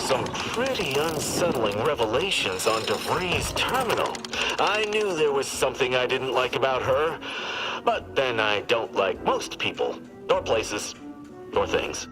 some pretty unsettling revelations on DeVries' terminal. I knew there was something I didn't like about her, but then I don't like most people, or places, or things.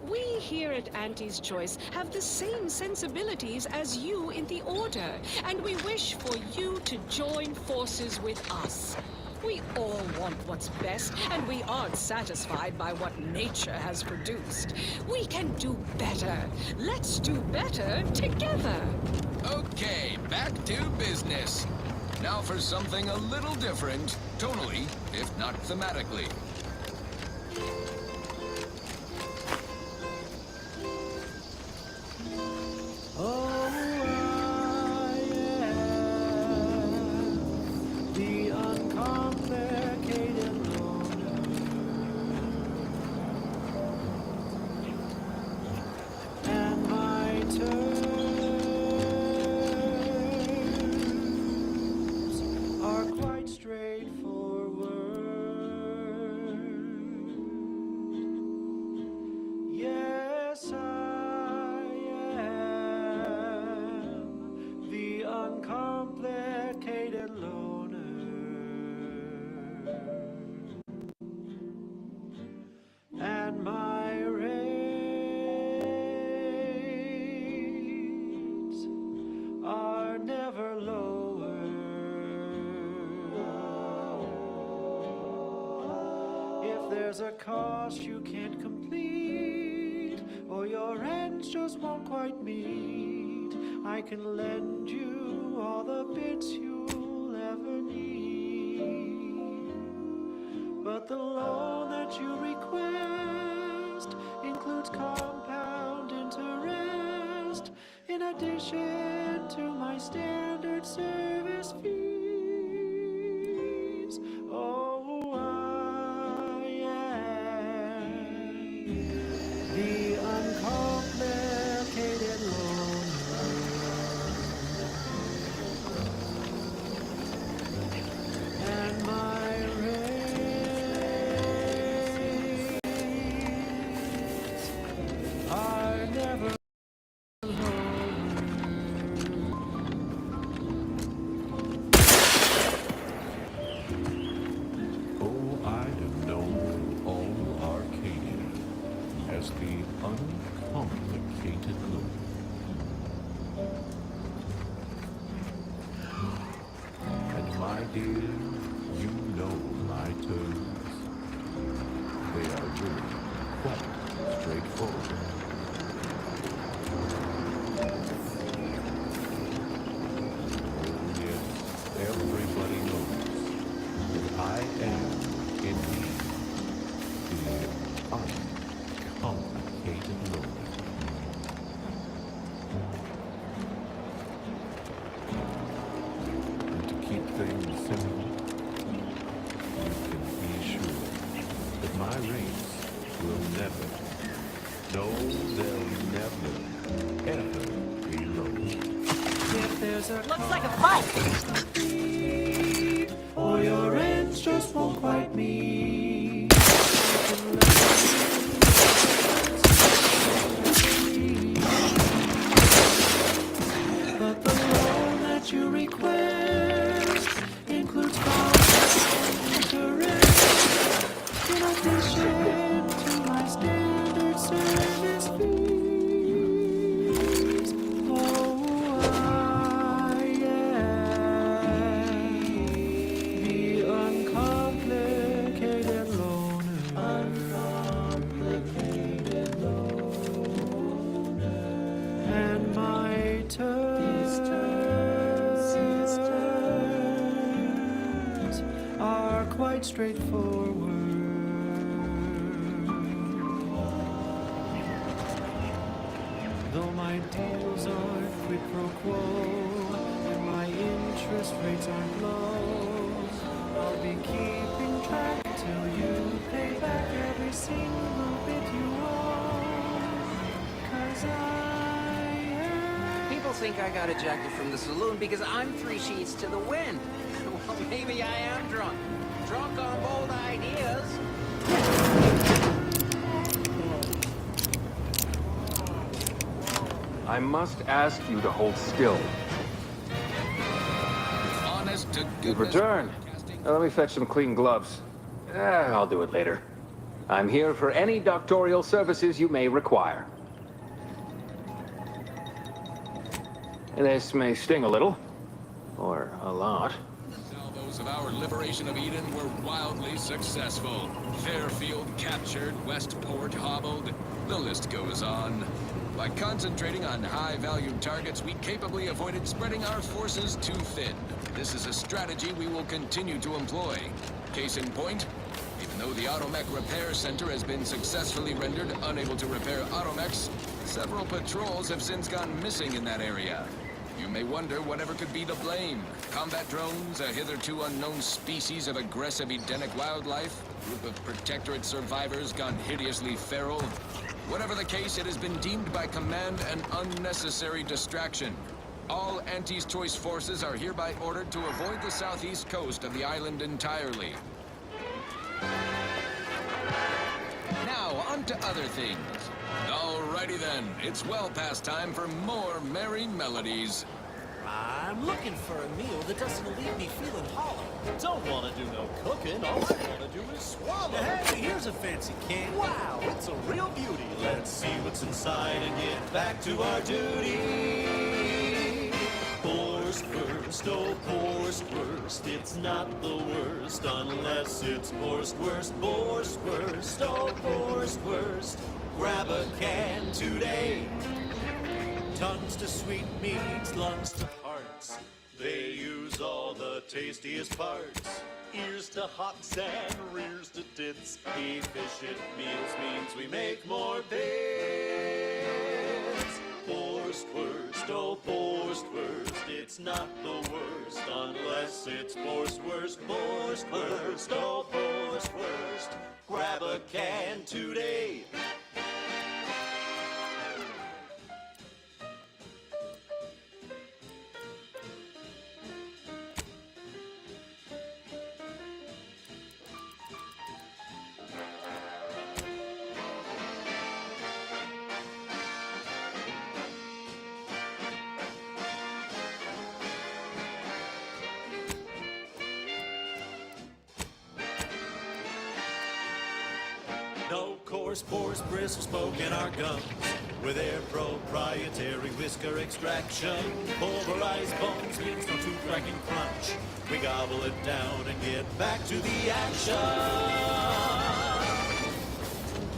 We here at Auntie's Choice have the same sensibilities as you in the Order, and we wish for you to join forces with us. We all want what's best, and we aren't satisfied by what nature has produced. We can do better. Let's do better together. Okay, back to business. Now for something a little different, tonally, if not thematically. There's a cost you can't complete, or your ends just won't quite meet. I can lend you all the bits you'll ever need, but the loan that you request includes compound interest, in addition to my standard service fees. Oh, the uncomplicated loner, and my rates are never lower. my race will never, no, they'll never, ever be low. If there's a Looks like a fight. or your ends just won't quite meet. But the loan that you request includes interest in addition to my standard service fees. Oh, I am the uncomplicated loner. Uncomplicated loner. And my terms are quite straightforward. Though my deals are quid pro quo and my interest rates aren't low, I'll be keeping track till you pay back every single bit you owe. 'Cause I am People think I got ejected from the saloon because I'm 3 sheets to the wind. Well, maybe I am drunk. Drunk on bold ideas. I must ask you to hold still. Honest to You've goodness. returned. Now let me fetch some clean gloves. I'll do it later. I'm here for any doctorial services you may require. This may sting a little, or a lot. Salvos of our liberation of Eden were wildly successful. Fairfield captured, Westport hobbled. The list goes on. By concentrating on high-value targets, we capably avoided spreading our forces too thin. This is a strategy we will continue to employ. Case in point, even though the Automech Repair Center has been successfully rendered unable to repair automechs, several patrols have since gone missing in that area. You may wonder whatever could be to blame. Combat drones, a hitherto unknown species of aggressive Edenic wildlife, group of Protectorate survivors gone hideously feral. Whatever the case, it has been deemed by command an unnecessary distraction. All Anti's Choice forces are hereby ordered to avoid the southeast coast of the island entirely. Now, on to other things. Alrighty then, it's well past time for more merry melodies. I'm looking for a meal that doesn't leave me feeling hollow. Don't want to do no cooking. All I want to do is swallow. Hey, here's a fancy can. Wow, it's a real beauty. Let's see what's inside and get back to our duty. Forced first, oh, forced worst. It's not the worst unless it's forced worst. Forced worst, oh, forced worst. Grab a can today. Tongues to sweet meats, lungs to hearts. They use all the tastiest parts. Ears to hocks and rears to tits. Efficient meals means we make more bits. Forced worst, oh, forced worst. It's not the worst unless it's forced worst. Forced worst, oh, forced worst. Grab a can today. No coarse pores, bristles, smoke in our gums. With their proprietary whisker extraction, pulverized bones means no tooth cracking crunch. We gobble it down and get back to the action.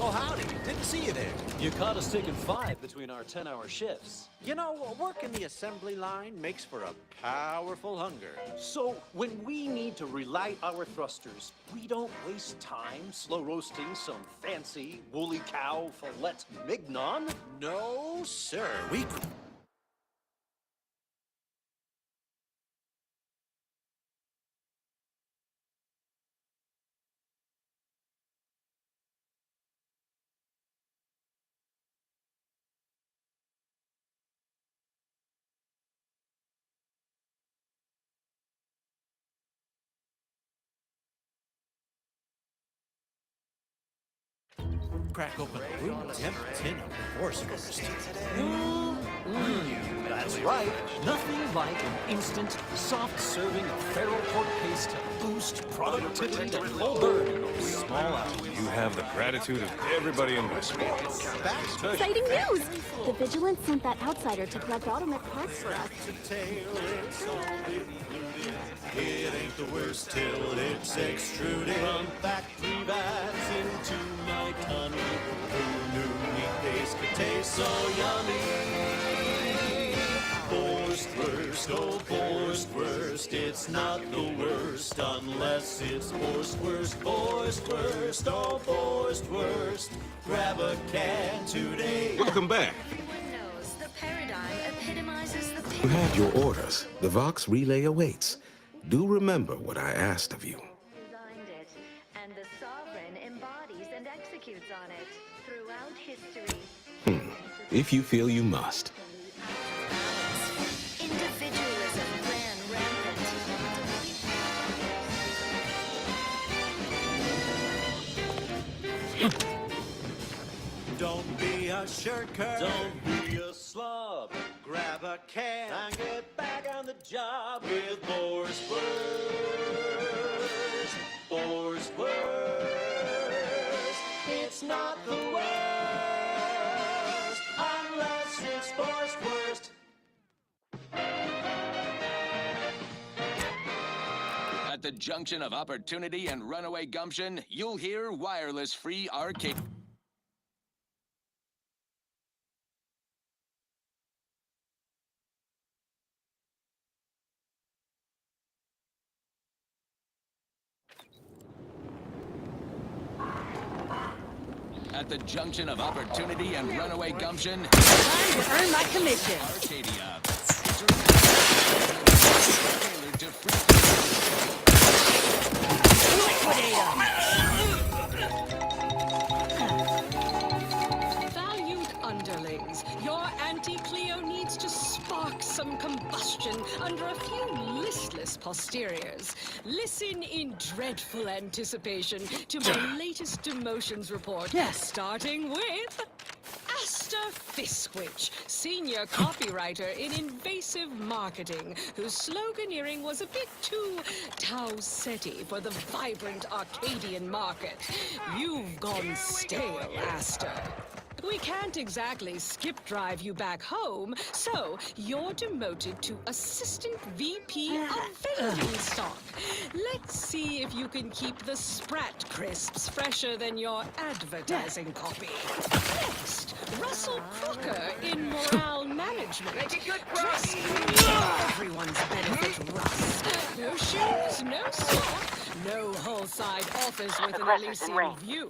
Oh, howdy. Didn't see you there. You caught us taking 5 between our 10-hour shifts. You know, working the assembly line makes for a powerful hunger. So, when we need to relight our thrusters, we don't waste time slow roasting some fancy woolly cow fillet mignon. No, sir. We Crack open a room temp tin of force burst. That's right. Nothing like an instant, soft serving of feral pork paste to boost productivity and full burn in those small hours. You have the gratitude of everybody in Westport. Exciting news! The Vigilance sent that outsider to collect automatic parts for us. It ain't the worst till it's extruded from factory vats into my tummy. Who knew meat paste could taste so yummy? Forced worst, oh forced worst, it's not the worst unless it's forced worst, forced worst, oh forced worst. Grab a can today. Welcome back. Everyone knows the paradigm epitomizes the You have your orders. The Vox relay awaits. Do remember what I asked of you. designed it, and the sovereign embodies and executes on it throughout history. If you feel you must. Individualism ran rampant. Don't be a shirker. Don't be a slob. Grab a can and get back on the job with forced worst. Forced worst. It's not the worst unless it's forced worst. At the junction of opportunity and runaway gumption, you'll hear wireless free arcade. At the junction of opportunity and runaway gumption, Time to earn my commission. Arcadia. Tailored to Valued underlings, your Auntie Cleo needs to spark some combustion under a few listless posteriors. Listen in dreadful anticipation to my latest demotions report. Yes. Starting with Asta Fiskwich, senior copywriter in invasive marketing, whose sloganeering was a bit too Tau-Ceti for the vibrant Arcadian market. You've gone stale, Asta. We can't exactly skip drive you back home, so you're demoted to Assistant VP of Vending Stock. Let's see if you can keep the Sprat crisps fresher than your advertising copy. Next, Russell Crocker in Morale Management. Make it good, Russ! Everyone's benefit, Russ. No shoes, no sock, no whole-side office with an Elysian view.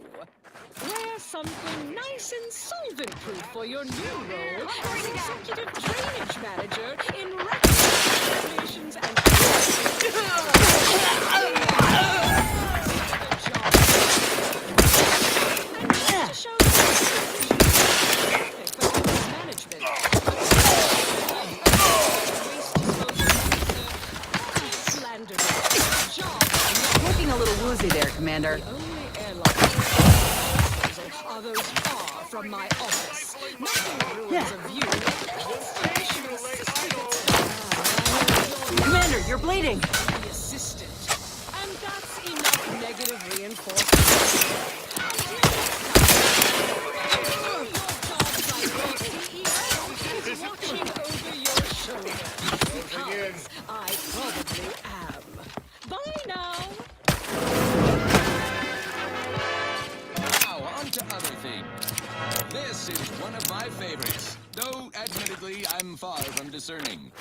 Wear something nice and solvent-proof for your new role as Executive Drainage Manager in Recommendations and... And to show management. Looking a little woozy there, Commander. The only airline are those far from my office. Nothing ruins a view like the constitutional system. Commander, you're bleeding. The assistant. And that's enough negative reinforcement. Watching over your shoulder. Because I probably am. Bye now. Now, on to other things. This is one of my favorites, though admittedly I'm far from discerning.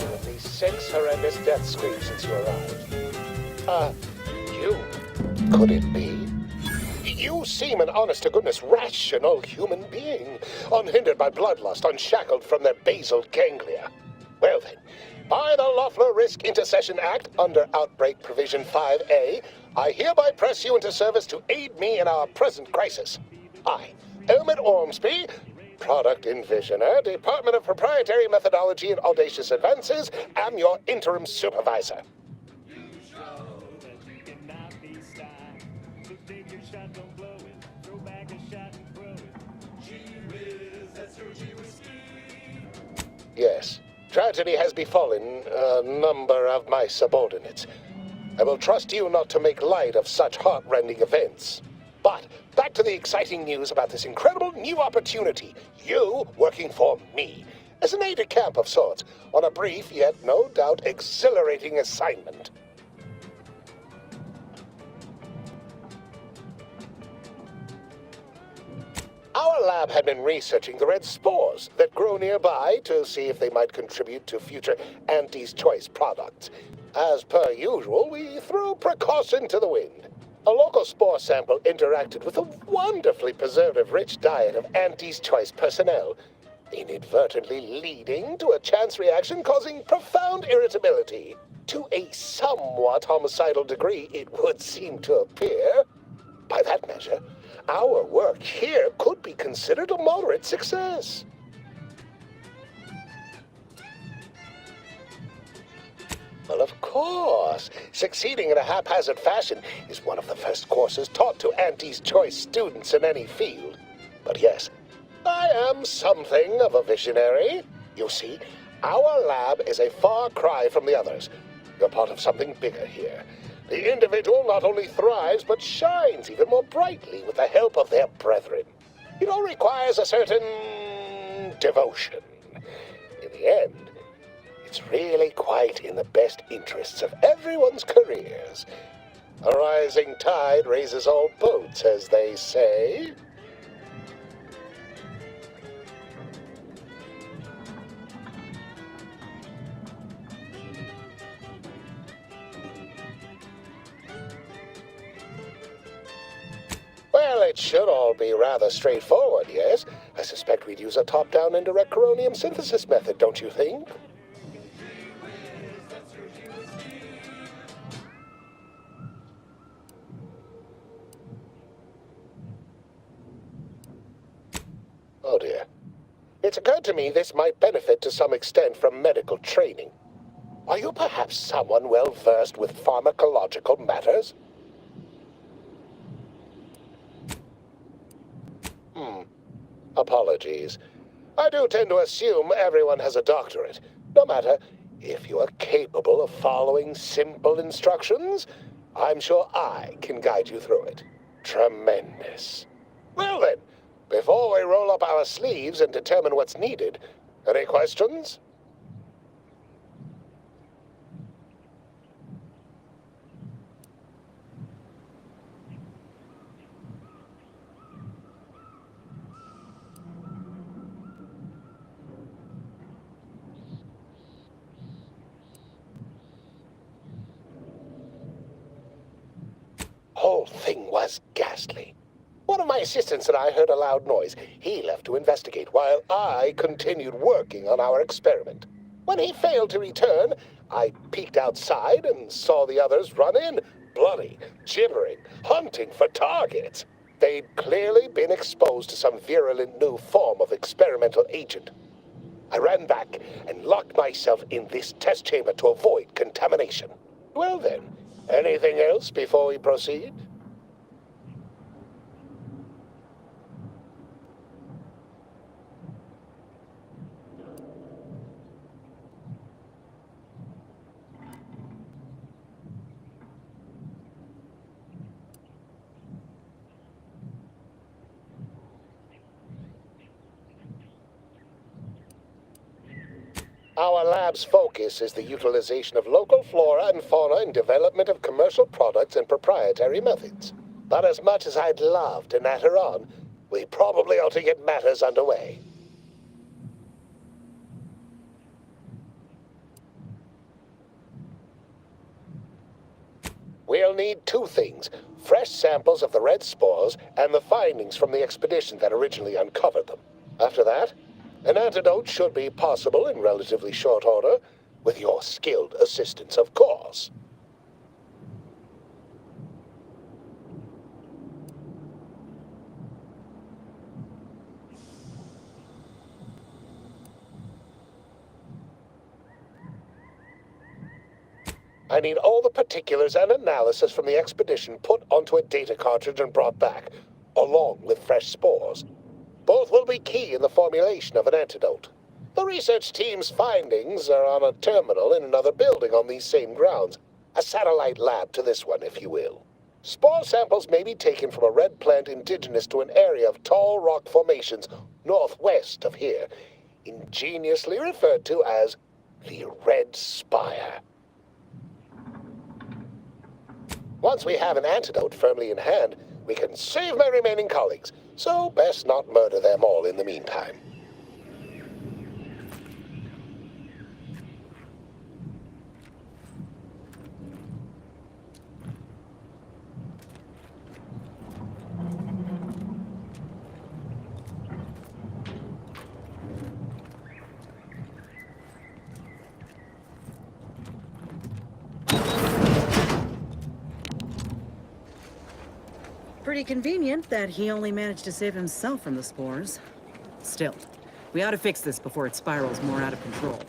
At least 6 horrendous death screams since you arrived. You? Could it be? You seem an honest-to-goodness rational human being, unhindered by bloodlust, unshackled from their basal ganglia. Well then, by the Loeffler Risk Intercession Act, under Outbreak Provision 5A, I hereby press you into service to aid me in our present crisis. I, Elmet Ormsby, Product Envisioner, Department of Proprietary Methodology and Audacious Advances, am your interim supervisor. Yes, tragedy has befallen a number of my subordinates. I will trust you not to make light of such heart-rending events. But back to the exciting news about this incredible new opportunity. You working for me, as an aide-de-camp of sorts, on a brief yet no doubt exhilarating assignment. Our lab had been researching the red spores that grow nearby to see if they might contribute to future Auntie's Choice products. As per usual, we threw precaution to the wind. A local spore sample interacted with a wonderfully preservative-rich diet of Auntie's Choice personnel, inadvertently leading to a chance reaction causing profound irritability. To a somewhat homicidal degree, it would seem to appear. By that measure, our work here could be considered a moderate success. Well, of course. Succeeding in a haphazard fashion is one of the first courses taught to Auntie's Choice students in any field. But yes, I am something of a visionary. You see, our lab is a far cry from the others. You're part of something bigger here. The individual not only thrives, but shines even more brightly with the help of their brethren. It all requires a certain devotion. In the end, it's really quite in the best interests of everyone's careers. A rising tide raises all boats, as they say. Well, it should all be rather straightforward, yes? I suspect we'd use a top-down indirect coronium synthesis method, don't you think? Oh dear. It's occurred to me this might benefit to some extent from medical training. Are you perhaps someone well-versed with pharmacological matters? Apologies. I do tend to assume everyone has a doctorate. No matter, if you are capable of following simple instructions, I'm sure I can guide you through it. Tremendous. Well then, before we roll up our sleeves and determine what's needed, any questions? Whole thing was ghastly. One of my assistants and I heard a loud noise. He left to investigate while I continued working on our experiment. When he failed to return, I peeked outside and saw the others run in, bloody, gibbering, hunting for targets. They'd clearly been exposed to some virulent new form of experimental agent. I ran back and locked myself in this test chamber to avoid contamination. Well then, anything else before we proceed? Our lab's focus is the utilization of local flora and fauna in development of commercial products and proprietary methods. But as much as I'd love to natter on, we probably ought to get matters underway. We'll need two things: fresh samples of the red spores and the findings from the expedition that originally uncovered them. After that, an antidote should be possible in relatively short order, with your skilled assistance, of course. I need all the particulars and analysis from the expedition put onto a data cartridge and brought back, along with fresh spores. Both will be key in the formulation of an antidote. The research team's findings are on a terminal in another building on these same grounds. A satellite lab to this one, if you will. Spore samples may be taken from a red plant indigenous to an area of tall rock formations northwest of here, ingeniously referred to as the Red Spire. Once we have an antidote firmly in hand, we can save my remaining colleagues, so best not murder them all in the meantime. Pretty convenient that he only managed to save himself from the spores. Still, we ought to fix this before it spirals more out of control.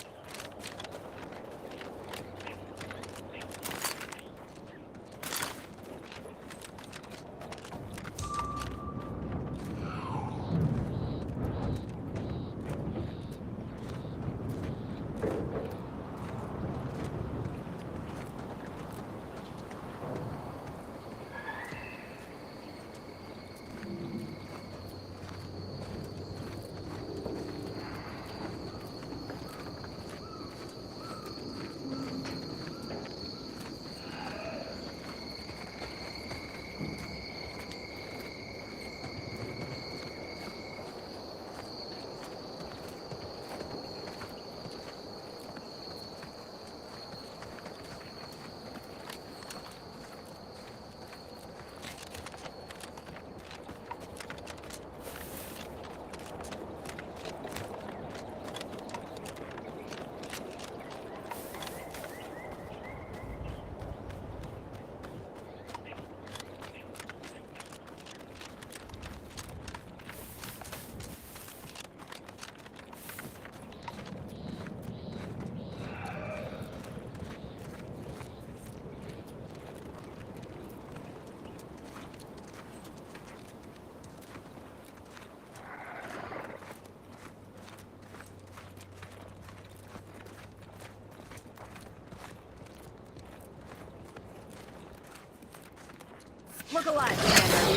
Look alive, Commander.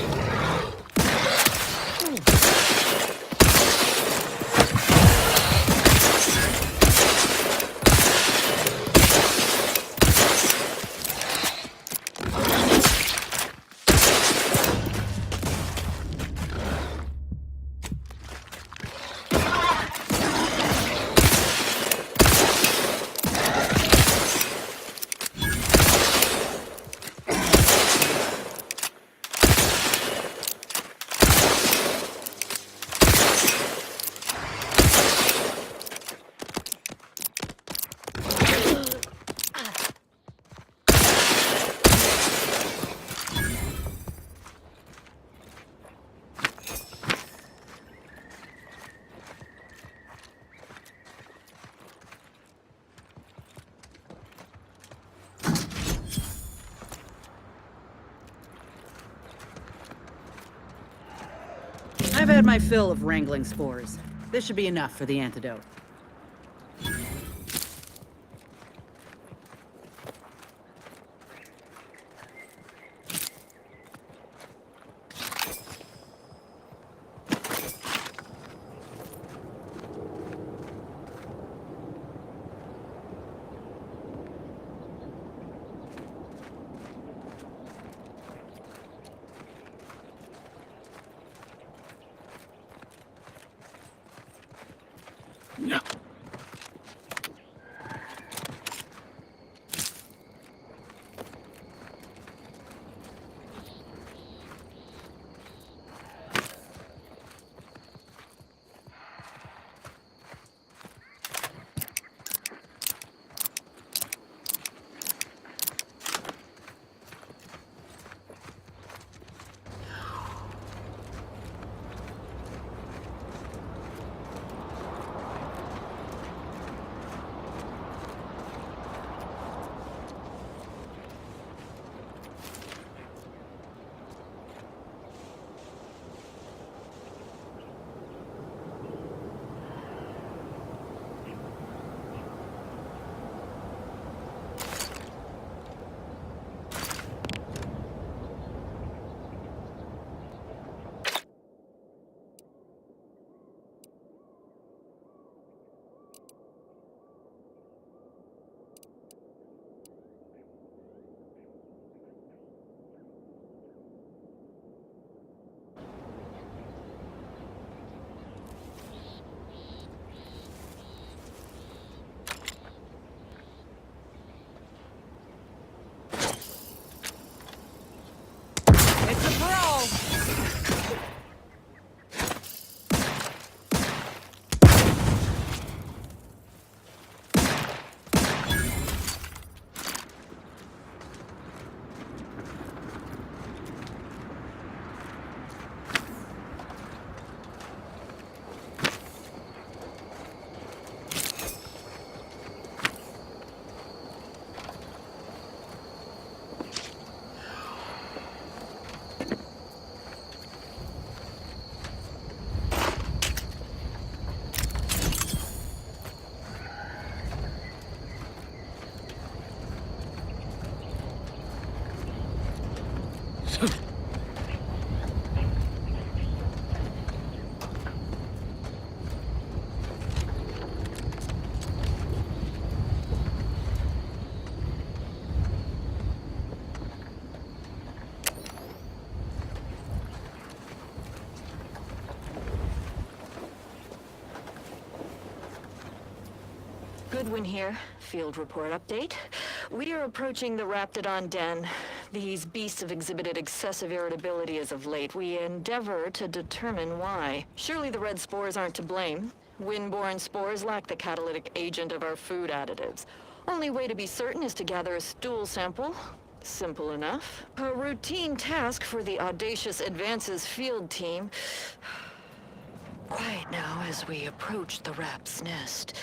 I've had my fill of wrangling spores. This should be enough for the antidote. Edwin here. Field report update. We are approaching the Raptidon Den. These beasts have exhibited excessive irritability as of late. We endeavor to determine why. Surely the red spores aren't to blame. Wind-borne spores lack the catalytic agent of our food additives. Only way to be certain is to gather a stool sample. Simple enough. A routine task for the Audacious Advances field team. Right now, as we approach the Rap's nest,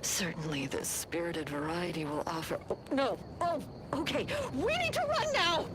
certainly the spirited variety will offer... Oh, no! Oh, okay. We need to run now!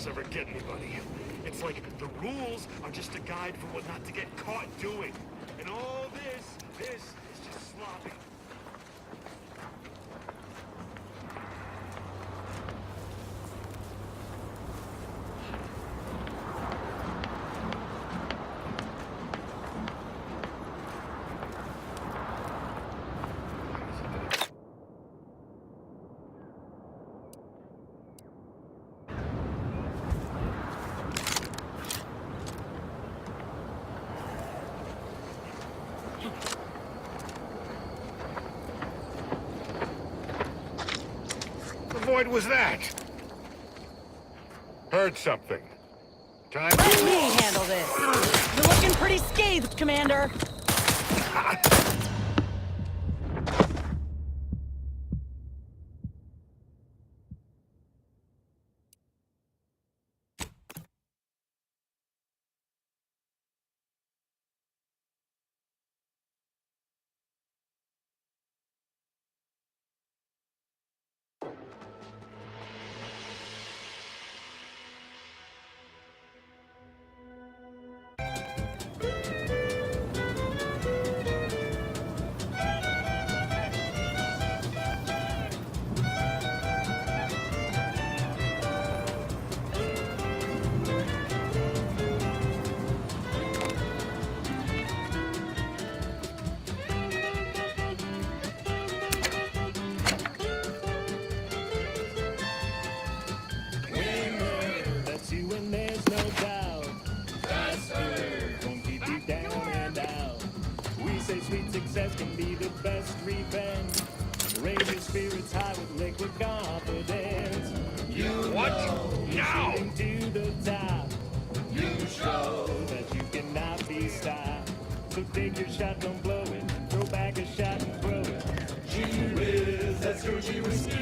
Ever get anybody. It's like the rules are just a guide for what not to get caught doing. And all this is just sloppy. What was that? Heard something. Time. Let me handle this. You're looking pretty scathed, Commander. Can be the best revenge. Raise your spirits high with liquid confidence. You what? Know you're now? shooting to the top. your shot, don't blow it. Throw back a shot and throw it. Gee whiz, that's your gee whiskey.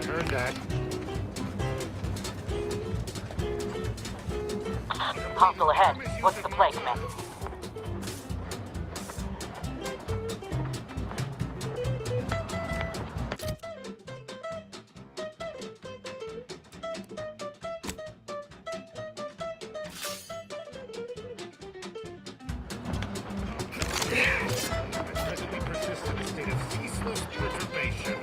Heard that. Hostile ahead. What's the play, Commander? Presently persists in a state of ceaseless perturbation.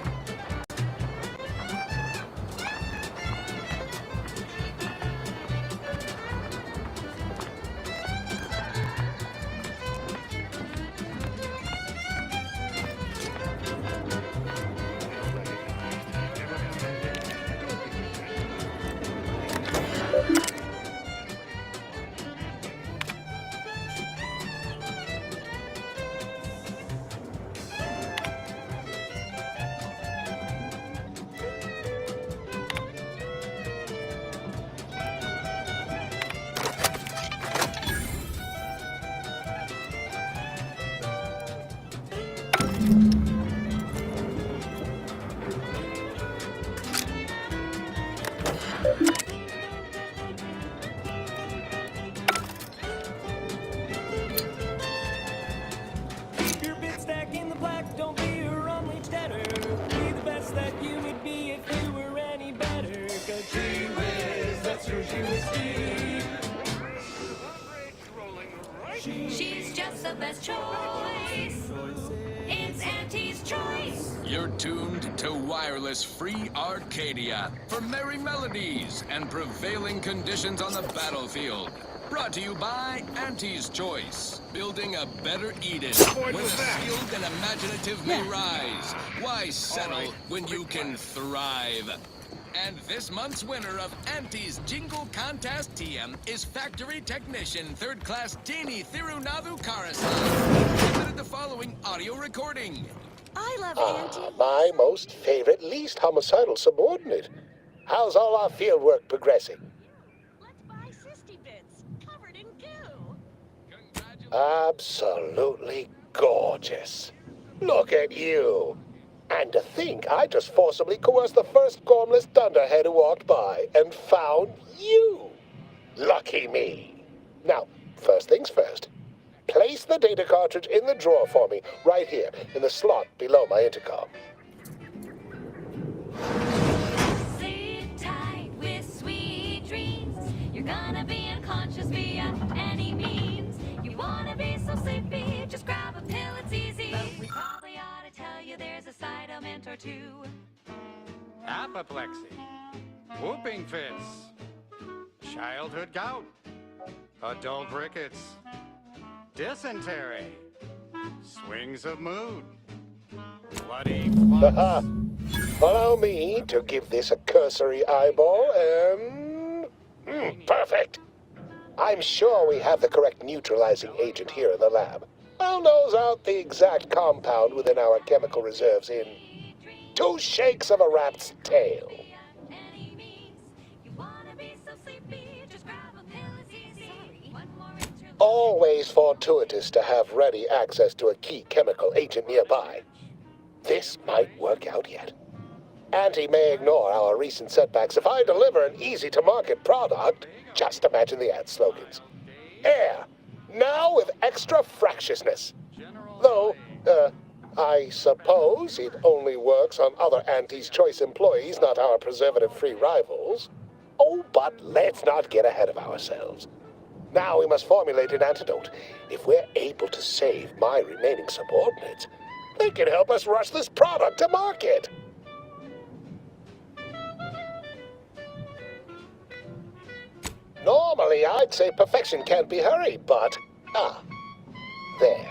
Keep your bit stack in the black, don't be a runly debtor. Be the best that you would be if you were any better. Cause gee whiz, that's your gee whiskey. She's just the best choice. It's Auntie's choice. You're tuned to wireless free Arcadia for merry melodies and prevailing conditions on the battlefield. Brought to you by Auntie's Choice. Building a better Eden. When the skilled and imaginative may rise. Why settle when you can thrive? And this month's winner of Auntie's Jingle Contest TM is Factory Technician 3rd Class Dini Thirunavu Karasan. Submitted the following audio recording. I love Auntie. My most favorite, least homicidal subordinate. How's all our field work progressing? Absolutely gorgeous. Look at you. And to think I just forcibly coerced the first gormless dunderhead who walked by and found you. Lucky me. Now, first things first. Place the data cartridge in the drawer for me, right here, in the slot below my intercom. Sit tight with sweet dreams. You're gonna be unconscious via any means. You wanna be so sleepy, just grab a pill, it's easy. But we probably ought to tell you there's a side element or two. Apoplexy, whooping fits, childhood gout, adult rickets, dysentery, swings of mood, bloody flux. Allow me to give this a cursory eyeball and... perfect. I'm sure we have the correct neutralizing agent here in the lab. I'll nose out the exact compound within our chemical reserves in 2 shakes of a rat's tail. Always fortuitous to have ready access to a key chemical agent nearby. This might work out yet. Auntie may ignore our recent setbacks if I deliver an easy-to-market product. Just imagine the ad slogans. Air, now with extra fractiousness. Though, I suppose it only works on other Auntie's Choice employees, not our preservative-free rivals. Oh, but let's not get ahead of ourselves. Now we must formulate an antidote. If we're able to save my remaining subordinates, they can help us rush this product to market. Normally, I'd say perfection can't be hurried, but, There.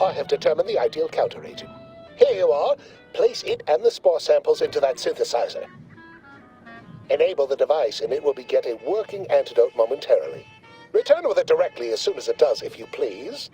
I have determined the ideal counteragent. Here you are. Place it and the spore samples into that synthesizer. Enable the device and it will beget a working antidote momentarily. Return with it directly as soon as it does, if you please.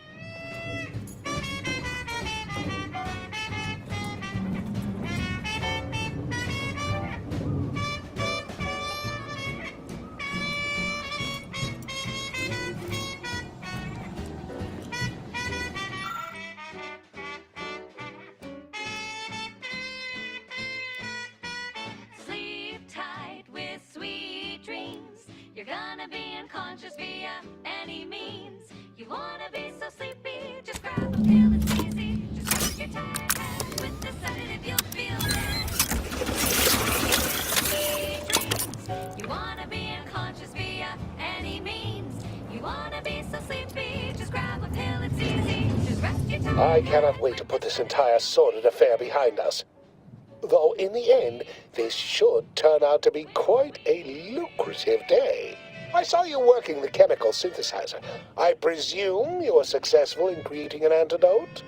Sleep tight with sweet dreams. You're gonna be unconscious via any means. You wanna be so sleepy, just grab a pill, it's easy. Just rest your tired head with the sedative, you'll feel dead. Sweet dreams. You wanna be unconscious via any means. You wanna be so sleepy, just grab a pill, it's easy. Just rest your tired I cannot wait to put this entire sordid affair behind us. Though in the end, this should turn out to be quite a lucrative day. I saw you working the chemical synthesizer. I presume you were successful in creating an antidote?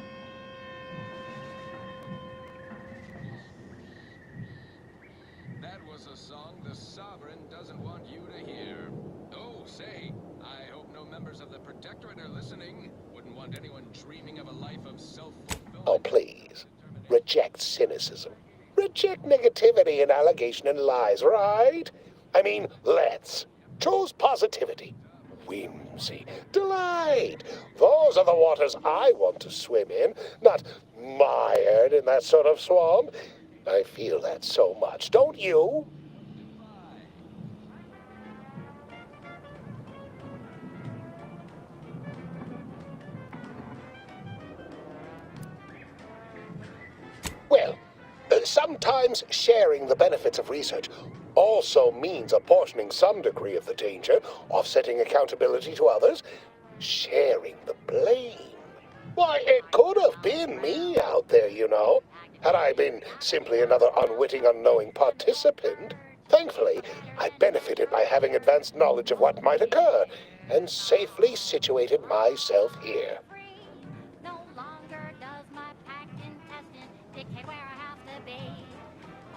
That was a song the Sovereign doesn't want you to hear. Oh, say, I hope no members of the Protectorate are listening. Wouldn't want anyone dreaming of a life of self-fulfillment. Oh, please. Reject cynicism. Reject negativity and allegation and lies, right? I mean, let's. Choose positivity. Whimsy. Delight. Those are the waters I want to swim in, not mired in that sort of swamp. I feel that so much, don't you? Well, sometimes sharing the benefits of research also means apportioning some degree of the danger, offsetting accountability to others, sharing the blame. Why, it could have been me out there, you know, had I been simply another unwitting, unknowing participant. Thankfully, I benefited by having advanced knowledge of what might occur, and safely situated myself here. No longer does my packed intestine dictate where I have to be.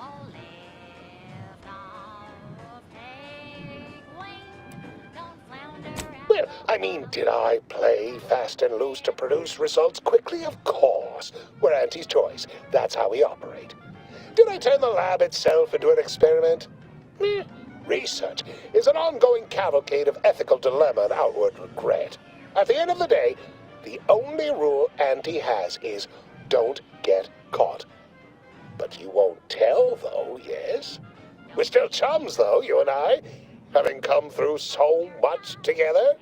Oh, lift off, take wing, don't flounder out. Well, I mean, did I play fast and loose to produce results quickly? Of course. We're Auntie's choice. That's how we operate. Did I turn the lab itself into an experiment? Research is an ongoing cavalcade of ethical dilemma and outward regret. At the end of the day, the only rule Auntie has is don't get caught. But you won't tell, though, yes? We're still chums, though, you and I, having come through so much together.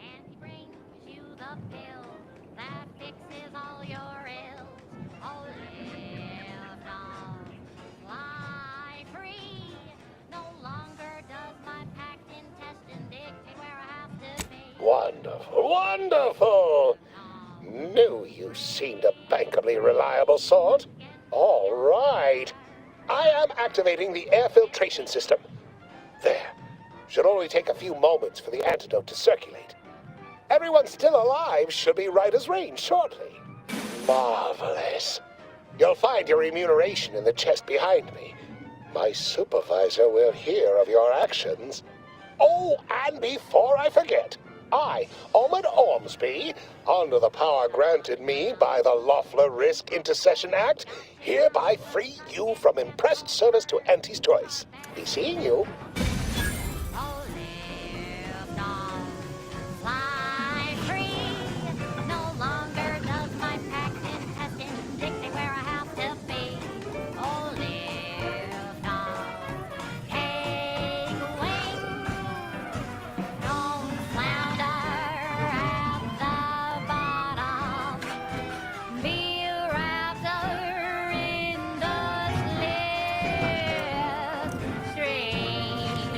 You the pill that fixes all your ills. Oh, lift off, fly free. No longer does my packed intestine dictate where I have to be. Wonderful, wonderful! Knew you seemed a bankably reliable sort. All right. I am activating the air filtration system. There. Should only take a few moments for the antidote to circulate. Everyone still alive should be right as rain shortly. Marvelous. You'll find your remuneration in the chest behind me. My supervisor will hear of your actions. Oh, and before I forget, I, Omid Ormsby, under the power granted me by the Loeffler Risk Intercession Act, hereby free you from impressed service to Auntie's choice. Be seeing you. Oh, lift off, fly free. No longer does my packed intestine dictate where I have to be. Oh, lift off, take wing. Don't flounder at the bottom. Be a raptor in the slipstream.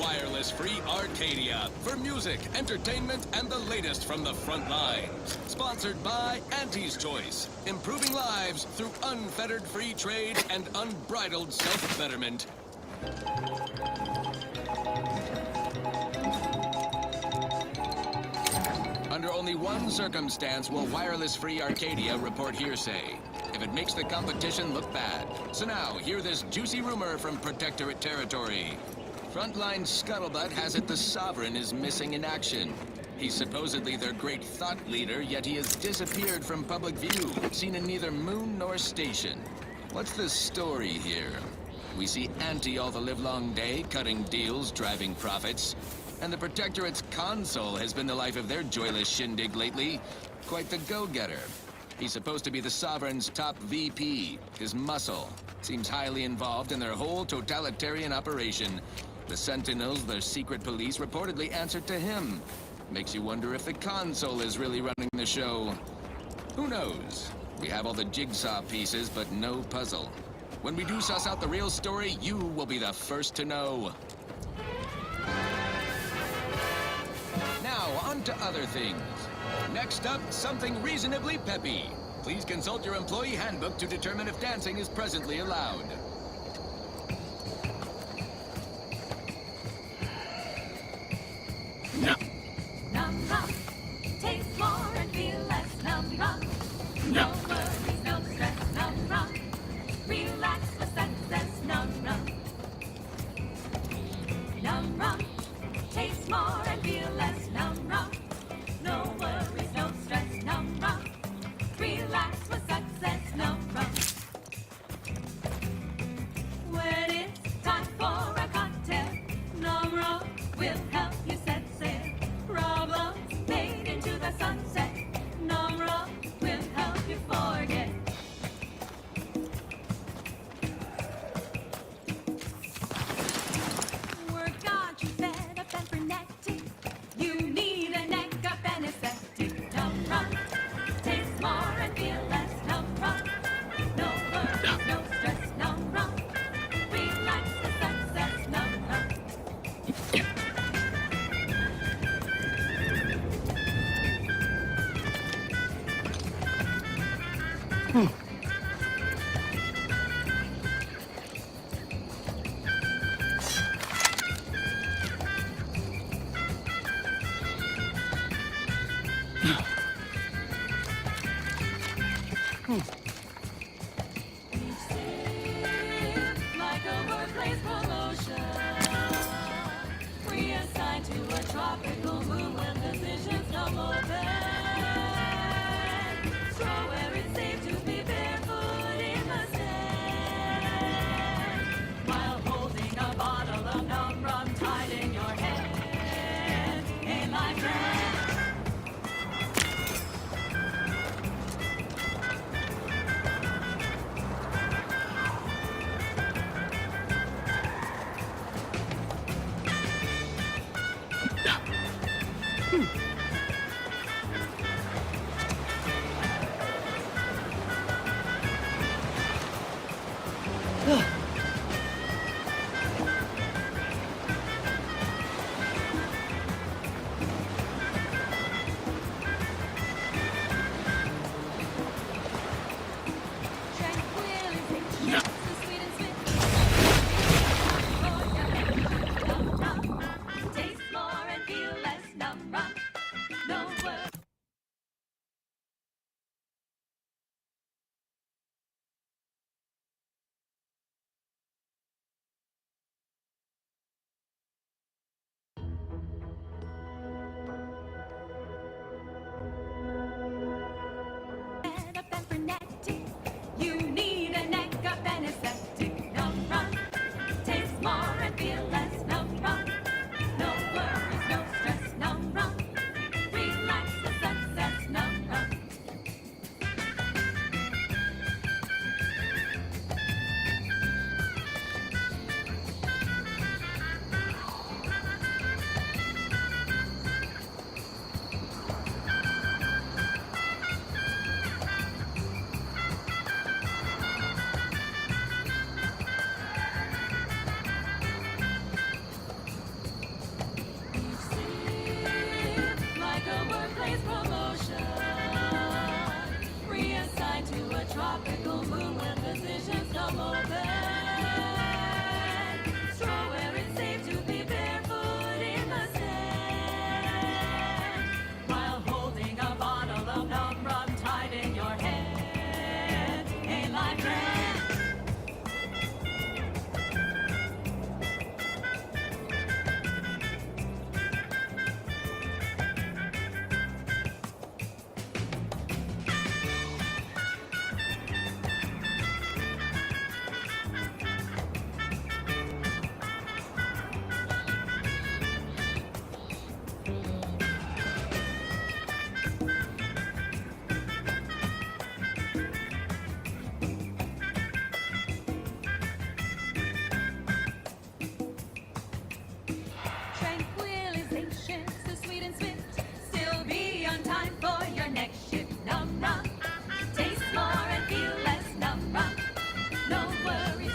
wireless-free Arcadia for music, entertainment, and the latest from the front lines. Sponsored by Auntie's Choice, improving lives through unfettered free trade and unbridled self-betterment. Under only one circumstance will wireless-free Arcadia report hearsay. If it makes the competition look bad. So now, hear this juicy rumor from Protectorate territory. Frontline scuttlebutt has it the Sovereign is missing in action. He's supposedly their great thought leader, yet he has disappeared from public view, seen in neither moon nor station. What's the story here? We see Auntie all the livelong day, cutting deals, driving profits. And the Protectorate's console has been the life of their joyless shindig lately. Quite the go-getter. He's supposed to be the Sovereign's top VP, his muscle. Seems highly involved in their whole totalitarian operation. The Sentinels, their secret police, reportedly answered to him. Makes you wonder if the console is really running the show. Who knows? We have all the jigsaw pieces, but no puzzle. When we do suss out the real story, you will be the first to know. Now, on to other things. Next up, something reasonably peppy. Please consult your employee handbook to determine if dancing is presently allowed. Num rum, taste more and feel less. Num rum, no worries, no stress. Num rum, relax with success. Num rum, num rum, taste more and feel less. Num rum, no worries, no stress. Num rum, relax with success. Num rum. When it's time for a cocktail, num rum will help you set sail. Problems made into the sunset. Num rum will help you forget. Work got you fed up and frenetic. You need a neck up anesthetic. Num rum, taste more and feel less. Num rum, no worries, no stress. Num rum, relax the success. Num rum. Like a workplace promotion, reassigned to a tropical mood when decisions no more bad. So where it's safe to be barefoot in the sand, while holding a bottle of numb rum tied in your hand. Hey, my friend. Taste more and feel less. Num rum,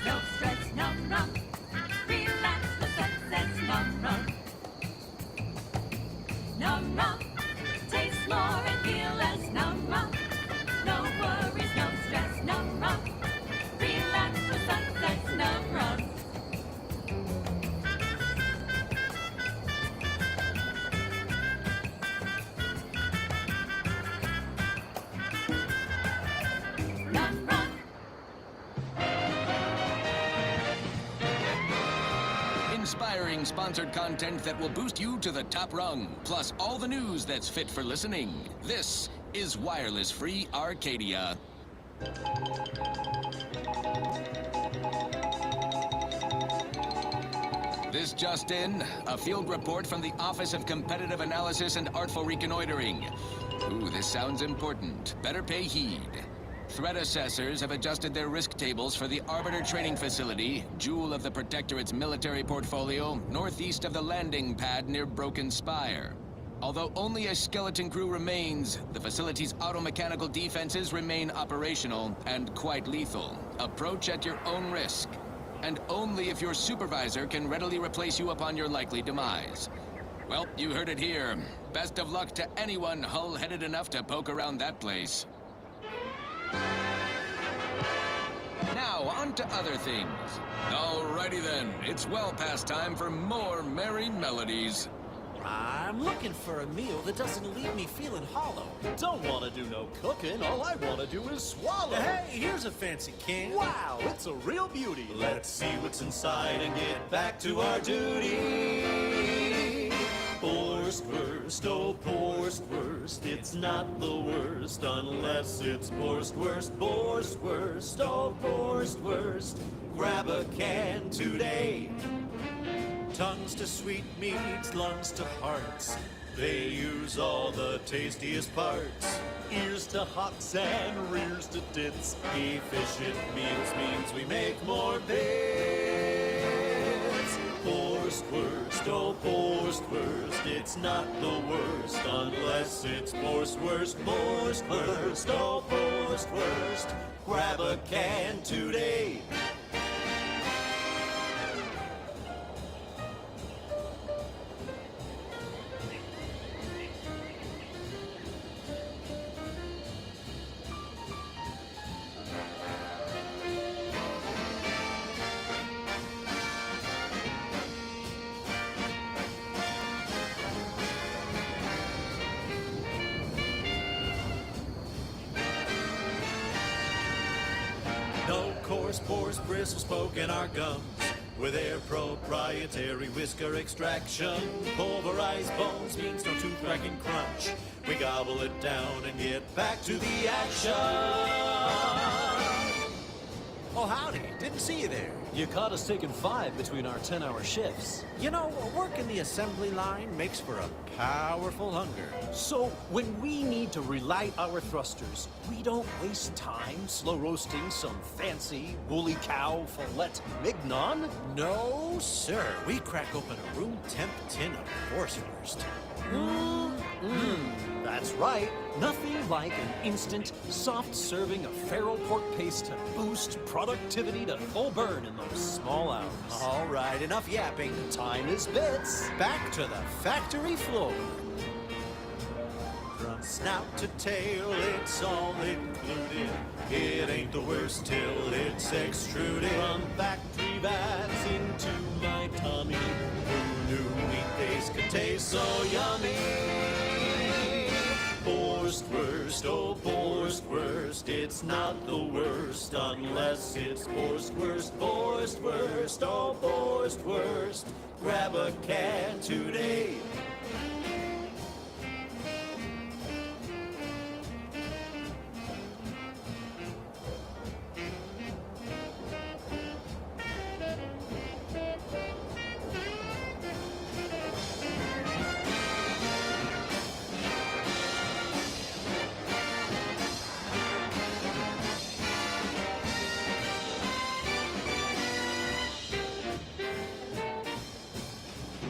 worries, no stress, num num. Relax, the sun sets, num num. Num num. Taste more and feel less, num num. No worries, no stress, num num. Relax, the sun sets, num num. Inspiring sponsored content that will boost you to the top rung, plus all the news that's fit for listening. This is Wireless Free Arcadia. This just in, a field report from the Office of Competitive Analysis and Artful Reconnoitering. Ooh, this sounds important. Better pay heed. Threat assessors have adjusted their risk tables for the Arbiter Training Facility, jewel of the Protectorate's military portfolio, northeast of the landing pad near Broken Spire. Although only a skeleton crew remains, the facility's automechanical defenses remain operational and quite lethal. Approach at your own risk. And only if your supervisor can readily replace you upon your likely demise. Well, you heard it here. Best of luck to anyone hull-headed enough to poke around that place. Now, on to other things. Alrighty then, it's well past time for more merry melodies. I'm looking for a meal that doesn't leave me feeling hollow. Don't want to do no cooking, all I want to do is swallow. Hey, here's a fancy can. Wow, it's a real beauty. Let's see what's inside and get back to our duty. Borstwurst, oh Borstwurst, it's not the worst unless it's Borstwurst. Borstwurst, oh Borstwurst, grab a can today. Tongues to sweetmeats, lungs to hearts. They use all the tastiest parts. Ears to hots and rears to tits. Efficient meals means we make more bits. Borstwurst, oh Borstwurst, it's not the worst unless it's Borstwurst. Borstwurst, oh Borstwurst, grab a can today. No coarse pores, bristles poking our gums with their proprietary whisker extraction. Pulverized bones means no tooth cracking crunch. We gobble it down and get back to the action. Oh, howdy. Didn't see you there. You caught us taking 5 between our 10-hour shifts. You know, working the assembly line makes for a powerful hunger. So, when we need to relight our thrusters, we don't waste time slow roasting some fancy woolly cow fillet mignon. No, sir. We crack open a room temp tin of Borstwurst. That's right. Nothing like an instant, soft serving of feral pork paste to boost productivity to full burn in those small hours. All right, enough yapping. Time is bits. Back to the factory floor. From snout to tail, it's all included. It ain't the worst till it's extruded. From factory vats into my tummy. Who knew weekdays could taste so yummy? Borstwurst, oh Borstwurst, it's not the worst unless it's Borstwurst. Borstwurst, oh Borstwurst, grab a can today.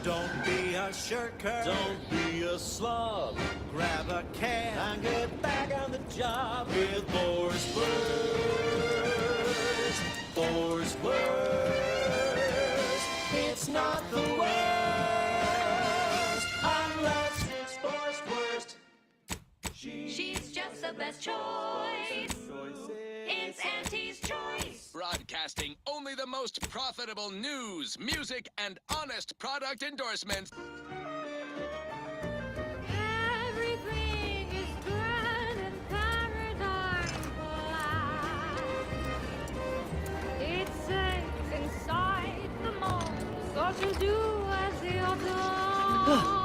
Don't be a shirker, don't be a slob. Grab a can and get back on the job with Borstwurst. forced worst. It's not the worst unless it's forced worst. She's just the best choice. It's Auntie's choice. Broadcasting only the most profitable news, music, and honest product endorsements. Everything is grand in paradise. It's safe inside the mall, so to do as you're done.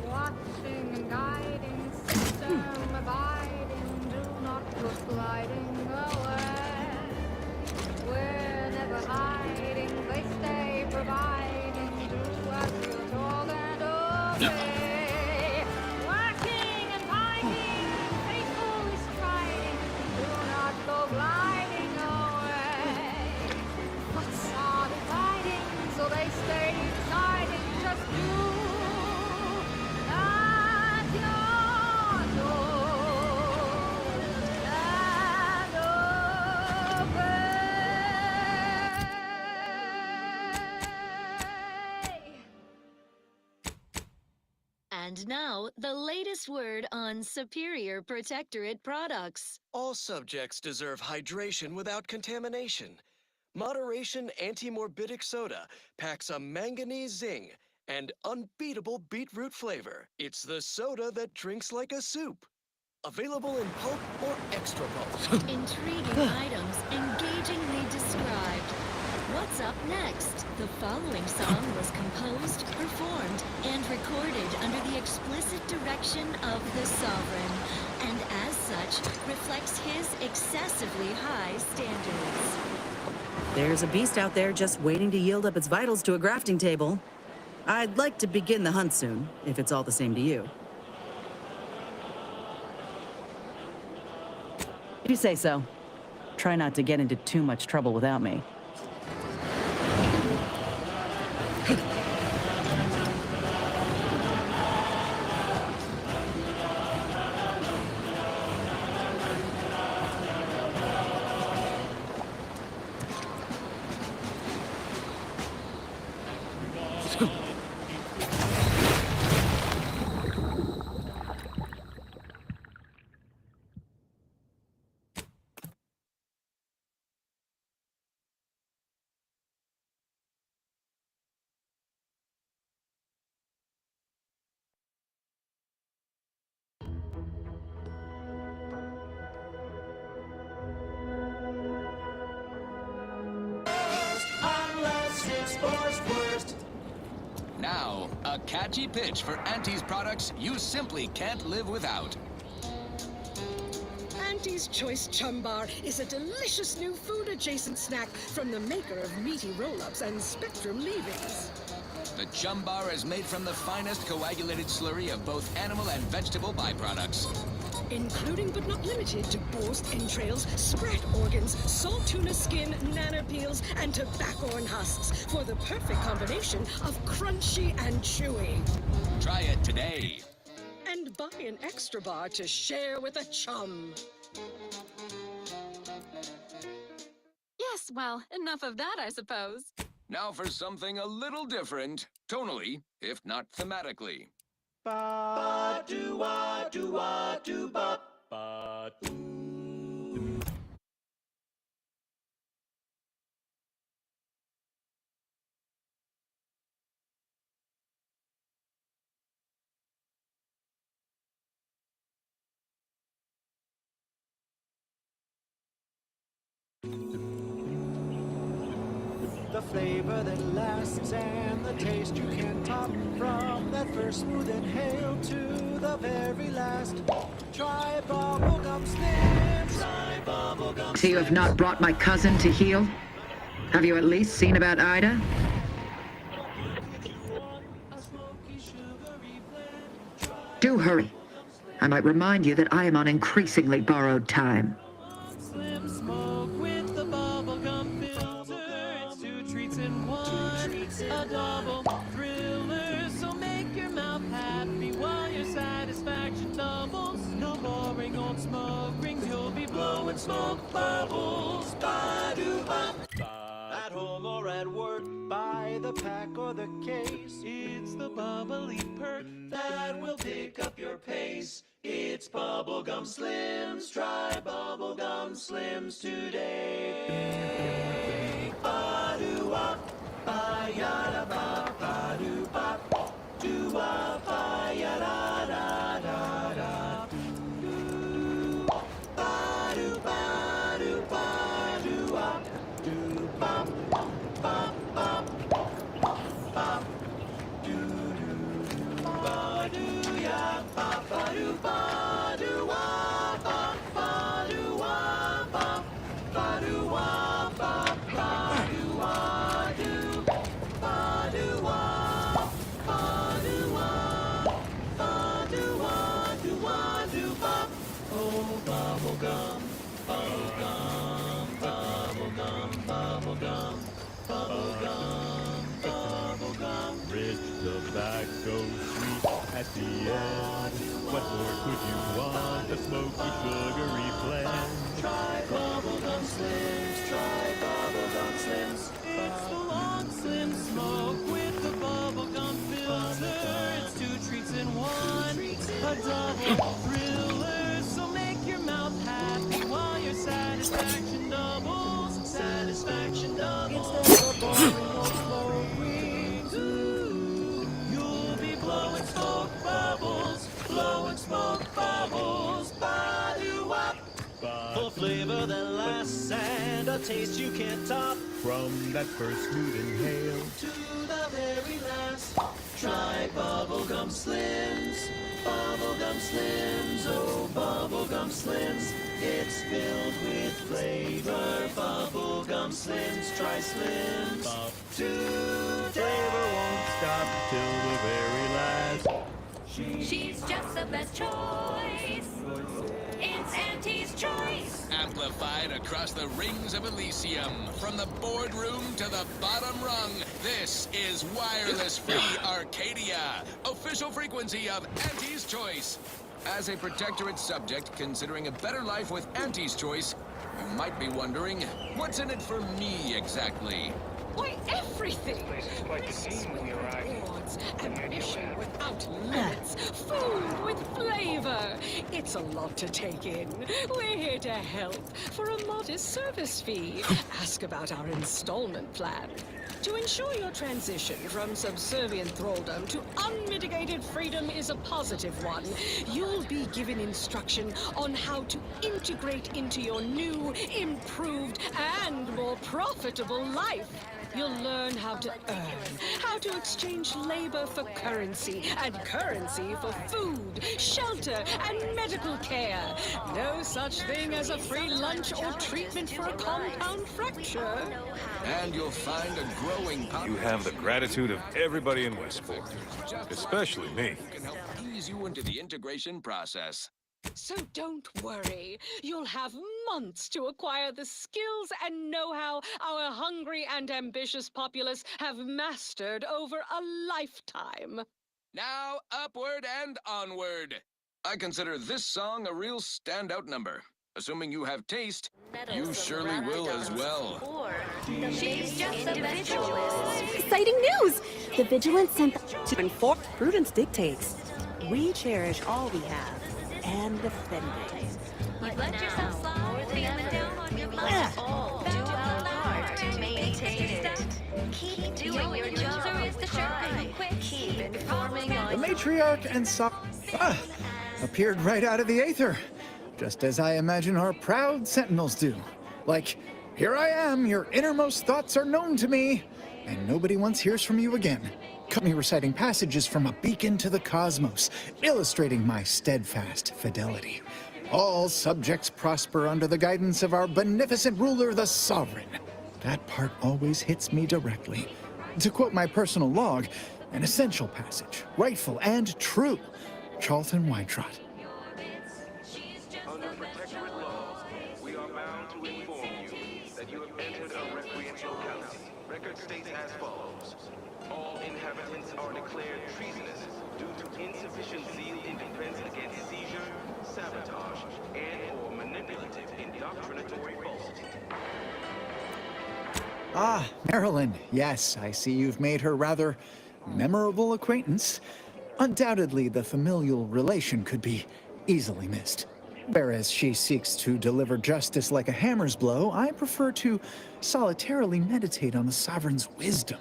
Watching and guiding, system abiding, do not look gliding away. We're never hiding, they stay providing, do as you're told and obey. Working and finding, faithfully striding, do not go gliding away. What's all dividing, so they stay deciding, just do as you're told and obey. And now, the latest word on Superior Protectorate products. All subjects deserve hydration without contamination. Moderation Anti-Morbidic Soda packs a manganese zing and unbeatable beetroot flavor. It's the soda that drinks like a soup. Available in pulp or extra pulp. Intriguing items, engagingly described. What's up next? The following song was composed, performed, and recorded under the explicit direction of the Sovereign, and as such, reflects his excessively high standards. There's a beast out there just waiting to yield up its vitals to a grafting table. I'd like to begin the hunt soon, if it's all the same to you. If you say so. Try not to get into too much trouble without me. Unless it's forced worst. Now, a catchy pitch for Auntie's products you simply can't live without. Auntie's Choice Chum Bar is a delicious new food-adjacent snack from the maker of meaty roll-ups and spectrum leavings. The Chum Bar is made from the finest coagulated slurry of both animal and vegetable byproducts. Including but not limited to boar's entrails, sprat organs, salt tuna skin, nanner peels, and tobaccorn husks for the perfect combination of crunchy and chewy. Try it today. And buy an extra bar to share with a chum. Yes, well, enough of that, I suppose. Now for something a little different, tonally, if not thematically. Ba do wa do wa do ba ba doo. The flavor that lasts and the taste you can't top. From that first smooth inhale to the very last. Try bubblegum sniffs. Try bubblegum. So you have not brought my cousin to heal? Have you at least seen about Ida? Do hurry. I might remind you that I am on increasingly borrowed time. Slim smoke with the bubblegum filter. It's two treats in one. A double thriller. So make your mouth happy while your satisfaction doubles. No blowing smoke bubbles. Ba-doo-bop. At home or at work, by the pack or the case, it's the bubbly perk that will pick up your pace. It's Bubblegum Slims. Try Bubblegum Slims today. Ba-doo-wop, ba-ya-da-ba, ba-doo-bop, doo-wop, ba-ya-da-da-da-da. Ba-doo, ba-doo, ba-doo-wop, doo-bop, bop, bop, bop, doo-doo-doo, ba-doo-ya, bop, ba-doo, ba-doo-wop, bop, ba-doo-wop, bop, ba-doo-wop, bop, ba-doo-wop, doo, ba-doo-wop, ba-doo-wop, ba-doo-wop, doo-wop, doo-bop. Oh, bubblegum, bubblegum, bubblegum, bubblegum, bubblegum, bubblegum. Rich tobacco, sweet at the end. What more could you want? A smoky, sugary blend. Try Bubblegum Slims, try Bubblegum Slims. It's the long slim smoke with the bubblegum filter. It's 2 treats in 1, a double thriller. So make your mouth happy while your satisfaction doubles. Satisfaction doubles. Instead of boring old smoke rings, you'll be blowing smoke bubbles. Blowing smoke bubbles. Ba-doo-wop. For flavor that lasts and a taste you can't top. From that first smooth inhale To the very last. Try Bubblegum Slims. Bubblegum Slims, oh Bubblegum Slims. It's filled with flavor. Bubblegum Slims, try Slims. Flavor won't stop till the very last. She's just the best choice. It's Auntie's choice. Amplified across the rings of Elysium, from the boardroom to the bottom rung, this is wireless-free Arcadia, official frequency of Auntie's Choice. As a Protectorate subject considering a better life with Auntie's Choice, you might be wondering, what's in it for me exactly? Why, everything! Rewards, ambition without limits, food with flavor. It's a lot to take in. We're here to help for a modest service fee. Ask about our installment plan. To ensure your transition from subservient thraldom to unmitigated freedom is a positive one, you'll be given instruction on how to integrate into your new, improved, and more profitable life. You'll learn how to earn, how to exchange labor for currency, and currency for food, shelter, and medical care. No such thing as a free lunch or treatment for a compound fracture. And you'll find a growing You have the gratitude of everybody in Westport, especially me. who can help ease you into the integration process. So don't worry. You'll have months to acquire the skills and know-how our hungry and ambitious populace have mastered over a lifetime. Now, upward and onward. I consider this song a real standout number. Assuming you have taste, you surely will as well. She's just the best choice. Exciting news! The Vigilance sent To enforce prudence dictates. We cherish all we have and defend it. You let yourself slide, feeling down on your luck. All do our part to maintain it. Keep doing your job. Is the sharp quick. Keep informing The on matriarch and appeared right out of the aether, just as I imagine our proud sentinels do. Like, here I am, your innermost thoughts are known to me, and nobody once hears from you again. Cut me reciting passages from a beacon to the cosmos, illustrating my steadfast fidelity. All subjects prosper under the guidance of our beneficent ruler, the Sovereign. That part always hits me directly. To quote my personal log, an essential passage, rightful and true. Charlton Weintrott. Under protectorate laws, we are bound to inform you that you have entered a recreant locality. Record states as follows. All inhabitants are declared treasonous due to insufficient zeal in defense against seizure, sabotage, and/or manipulative indoctrination Ah, Marilyn. Yes, I see you've made her rather memorable acquaintance. Undoubtedly, the familial relation could be easily missed. Whereas she seeks to deliver justice like a hammer's blow, I prefer to solitarily meditate on the sovereign's wisdom.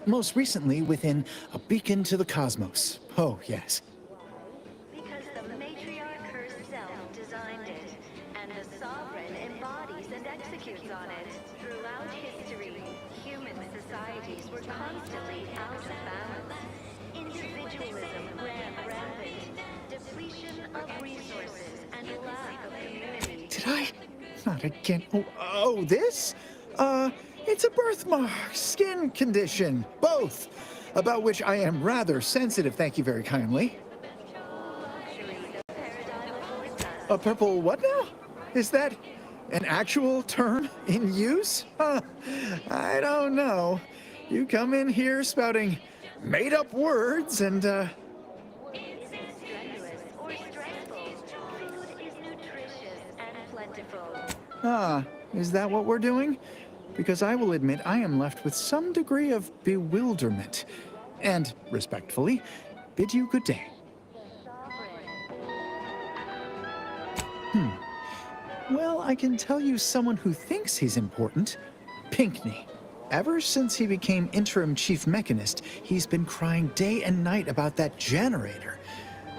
Most recently within A Beacon to the Cosmos. Oh, yes. Because the matriarch herself designed it, and the sovereign embodies and executes on it. Throughout history, human societies were constantly out of balance. Individualism ran rampant, depletion of resources, and lack of community. Did I? Not again. Oh, this? It's a birthmark, skin condition, both, about which I am rather sensitive, thank you very kindly. A purple what now? Is that an actual term in use? I don't know. You come in here spouting made-up words and, is that what we're doing? Because I will admit I am left with some degree of bewilderment. And, respectfully, bid you good day. Well, I can tell you someone who thinks he's important. Pinckney. Ever since he became interim chief mechanist, he's been crying day and night about that generator.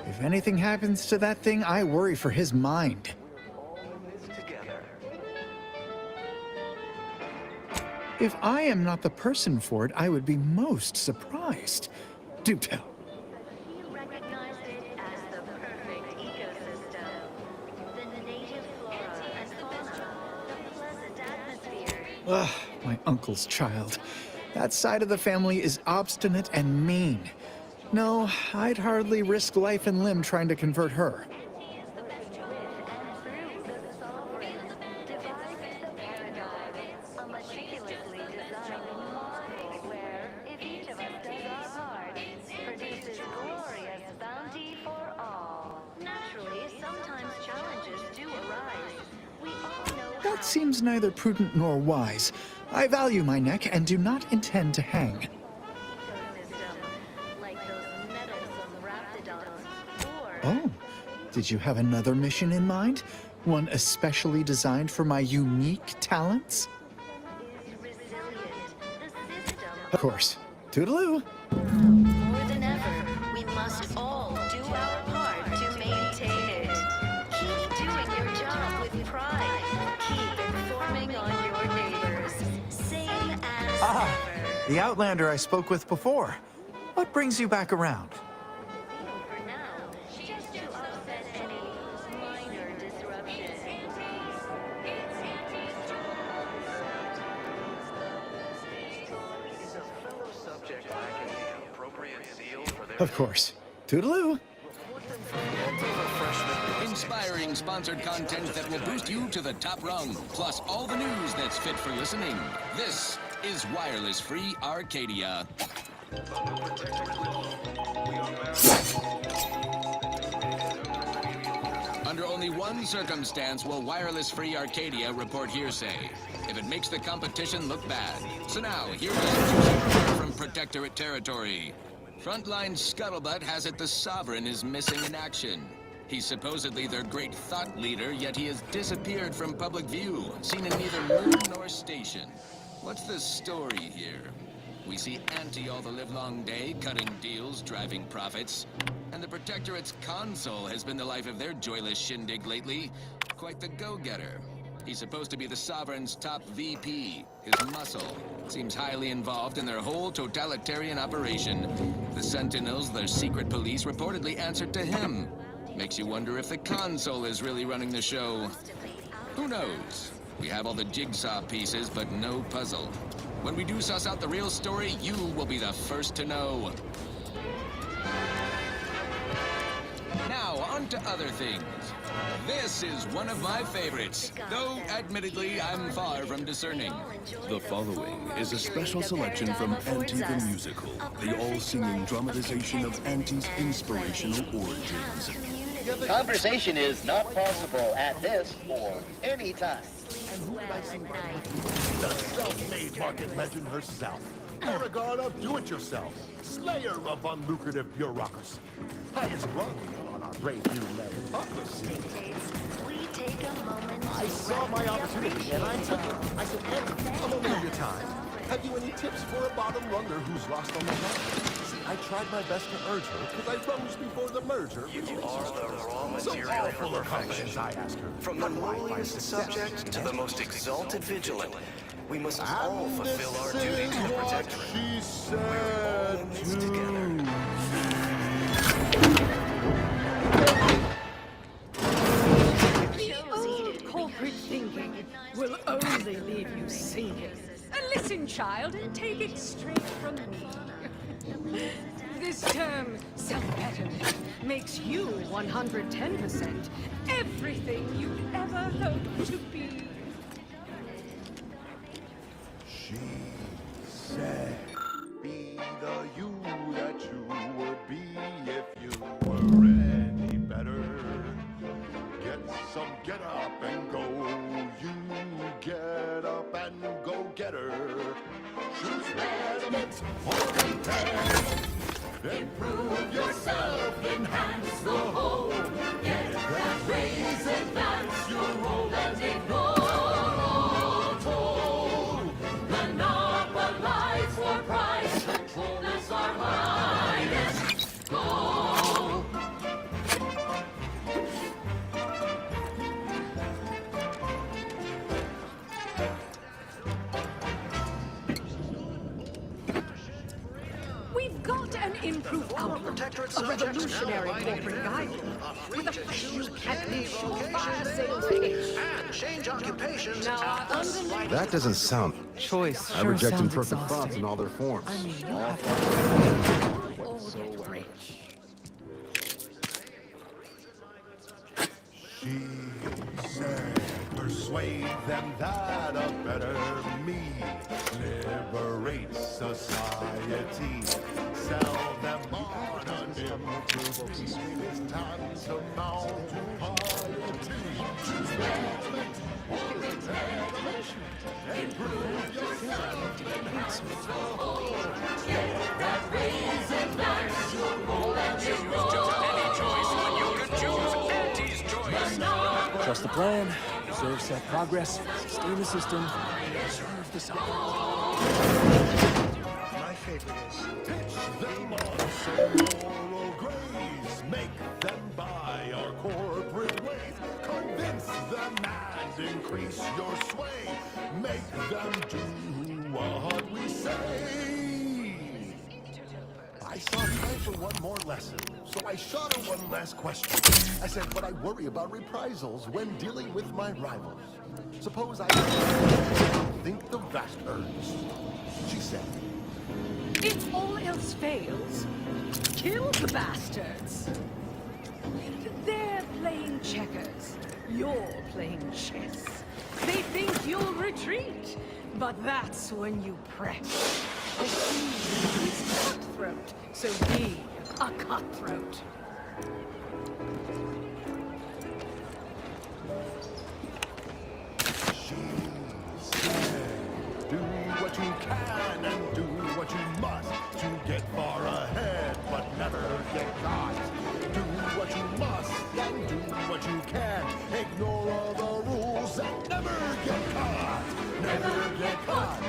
If anything happens to that thing, I worry for his mind. If I am not the person for it, I would be most surprised. Do tell. He recognized it as the perfect ecosystem. The native flora and fauna, the pleasant atmosphere. Ugh, my uncle's child. That side of the family is obstinate and mean. No, I'd hardly risk life and limb trying to convert her. That seems neither prudent nor wise. I value my neck and do not intend to hang. Oh, did you have another mission in mind? One especially designed for my unique talents? Of course. Toodaloo! More than ever, we must all do our part to maintain it. Keep doing your job with pride. Keep informing on your neighbors. Same as ever. The Outlander I spoke with before. What brings you back around? For now, just to offset any minor disruption. Of course. Toodaloo! Inspiring sponsored content that will boost you to the top rung, plus all the news that's fit for listening. This is Wireless Free Arcadia. Under only one circumstance will Wireless Free Arcadia report hearsay. If it makes the competition look bad. So now, here's from Protectorate territory. Frontline Scuttlebutt has it the Sovereign is missing in action. He's supposedly their great thought leader, yet he has disappeared from public view, seen in neither moon nor station. What's the story here? We see Auntie all the livelong day, cutting deals, driving profits. And the Protectorate's console has been the life of their joyless shindig lately. Quite the go-getter. He's supposed to be the Sovereign's top VP. His muscle seems highly involved in their whole totalitarian operation. The Sentinels, their secret police, reportedly answered to him. Makes you wonder if the console is really running the show. Who knows? We have all the jigsaw pieces, but no puzzle. When we do suss out the real story, you will be the first to know. Now, on to other things. This is one of my favorites, though admittedly I'm far from discerning. The following is a special selection from Auntie the Musical, the all-singing dramatization of Auntie's inspirational origins. Conversation is not possible at this or any time. And who did I see? The self-made market legend herself. Aragorn, do-it-yourself, slayer of unlucrative bureaucracy. Highest rung on our brave new meritocracy. We take a moment. I saw my opportunity and I took it. I said, hey, I'm only your time. Have you any tips for a bottom runner who's lost on the run? See, I tried my best to urge her because I rose before the merger. You are the raw material so for full of perfection. functions, I asked her. From the lowliest subject to the most exalted vigilant, we must all fulfill our duty to the Protectorate. We're all in this together. Old corporate thinking will only leave you sinking. Listen, child, and take it straight from me. This term, self-betterment, makes you 110% everything you'd ever hoped to be. She said, be the you that you would be if you were any better. Get up and go. You get up and go get her. Choose betterment or impairment. Improve yourself, enhance the whole. Get that raise, advance your role and ignore all told. Monopolize for price, control is our highest goal. We've got an improved outlook, a revolutionary corporate guidebook with a fresh new cabinet, surefire sales pitch. And change occupations Now at the slightest. That doesn't sound... Choice I sure reject sounds imperfect exhausting. thoughts in all their forms. I mean, you All have whatsoever. She said, persuade them that a better me liberates society. Sell them on an improved peace. It's time to mount to piety. Choose betterment or betterment. Improve yourself, enhance the whole. Get that raise and max your role and your role. Just any choice when you can choose Auntie's choice. Trust the plan, observe set progress, sustain the system, preserve the science. My favorite is pitch them on some moral grace. Make them buy our corporate ways. Convince them and increase your sway. Make them do what we say. I saw time for one more lesson, so I shot her one last question. I said, but I worry about reprisals when dealing with my rivals. Suppose I think the vast urge. She said, If all else fails, kill the bastards. They're playing checkers. You're playing chess. They think you'll retreat, but that's when you press. The sea is cutthroat, so be a cutthroat. she said, do what you can and do what you must to get far ahead, but never get caught. Do what you must and do what you can. Ignore all the rules and never get caught. Never get caught.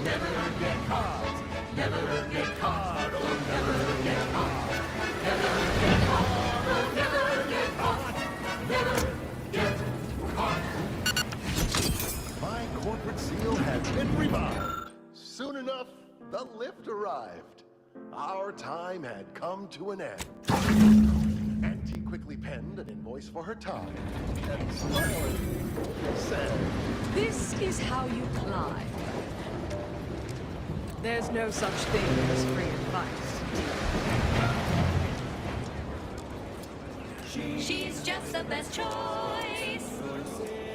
Never get caught. Never get caught. Oh, never get caught. Never get caught. Oh, never get caught. Never get caught. My corporate seal had been revived. Soon enough, the lift arrived. Our time had come to an end. Auntie quickly penned an invoice for her time and smiling said, This is how you climb. There's no such thing as free advice. She's just the best choice.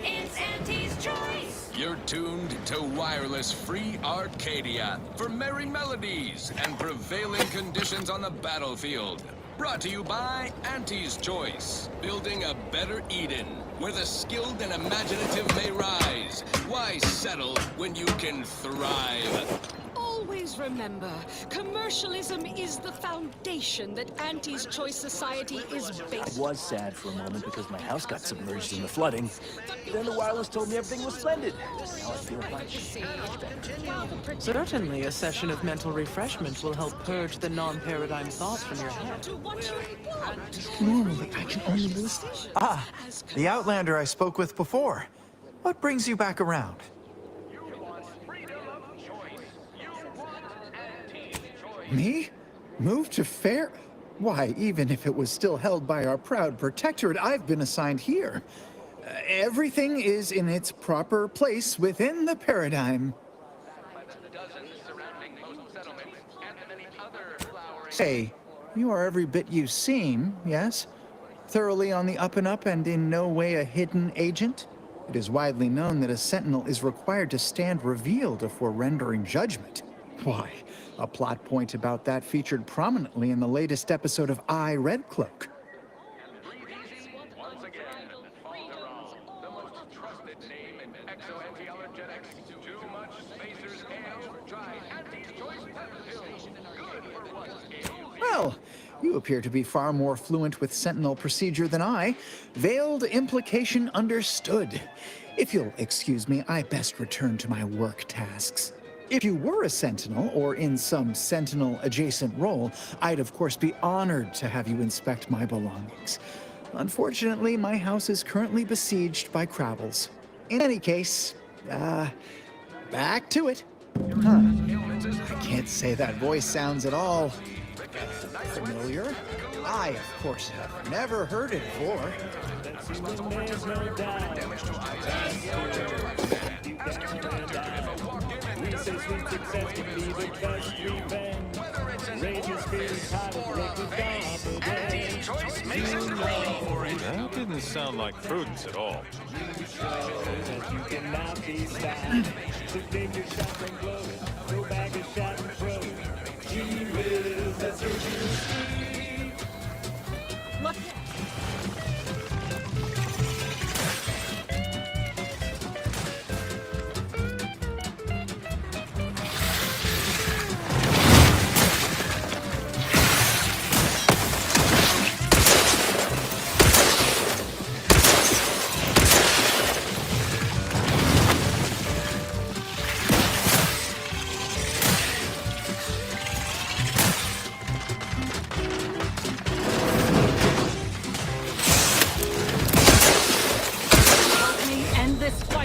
It's Auntie's choice. You're tuned to Wireless Free Arcadia for merry melodies and prevailing conditions on the battlefield. Brought to you by Auntie's Choice. Building a better Eden, where the skilled and imaginative may rise. Why settle when you can thrive? Always remember, commercialism is the foundation that Auntie's Choice Society is based I was sad for a moment because my house got submerged in the flooding. Then the wireless told me everything was splendid. Now I feel much better. Certainly, a session of mental refreshment will help purge the non-paradigm thoughts from your head. Normally, I can only listen. Ah, the Outlander I spoke with before. What brings you back around? Me? Moved to Fair? Why, even if it was still held by our proud protectorate, I've been assigned here. Everything is in its proper place within the paradigm. Say, you are every bit you seem, yes? Thoroughly on the up and up and in no way a hidden agent? It is widely known that a sentinel is required to stand revealed before rendering judgment. Why, a plot point about that featured prominently in the latest episode of I, Red Cloak. Well, you appear to be far more fluent with Sentinel procedure than I. Veiled implication understood. If you'll excuse me, I best return to my work tasks. If you were a Sentinel, or in some Sentinel-adjacent role, I'd of course be honored to have you inspect my belongings. Unfortunately, my house is currently besieged by Crabbles. In any case, back to it. Huh. I can't say that voice sounds at all familiar. I, of course, have never heard it before. That didn't sound like Prudence at all. Look.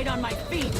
On my feet.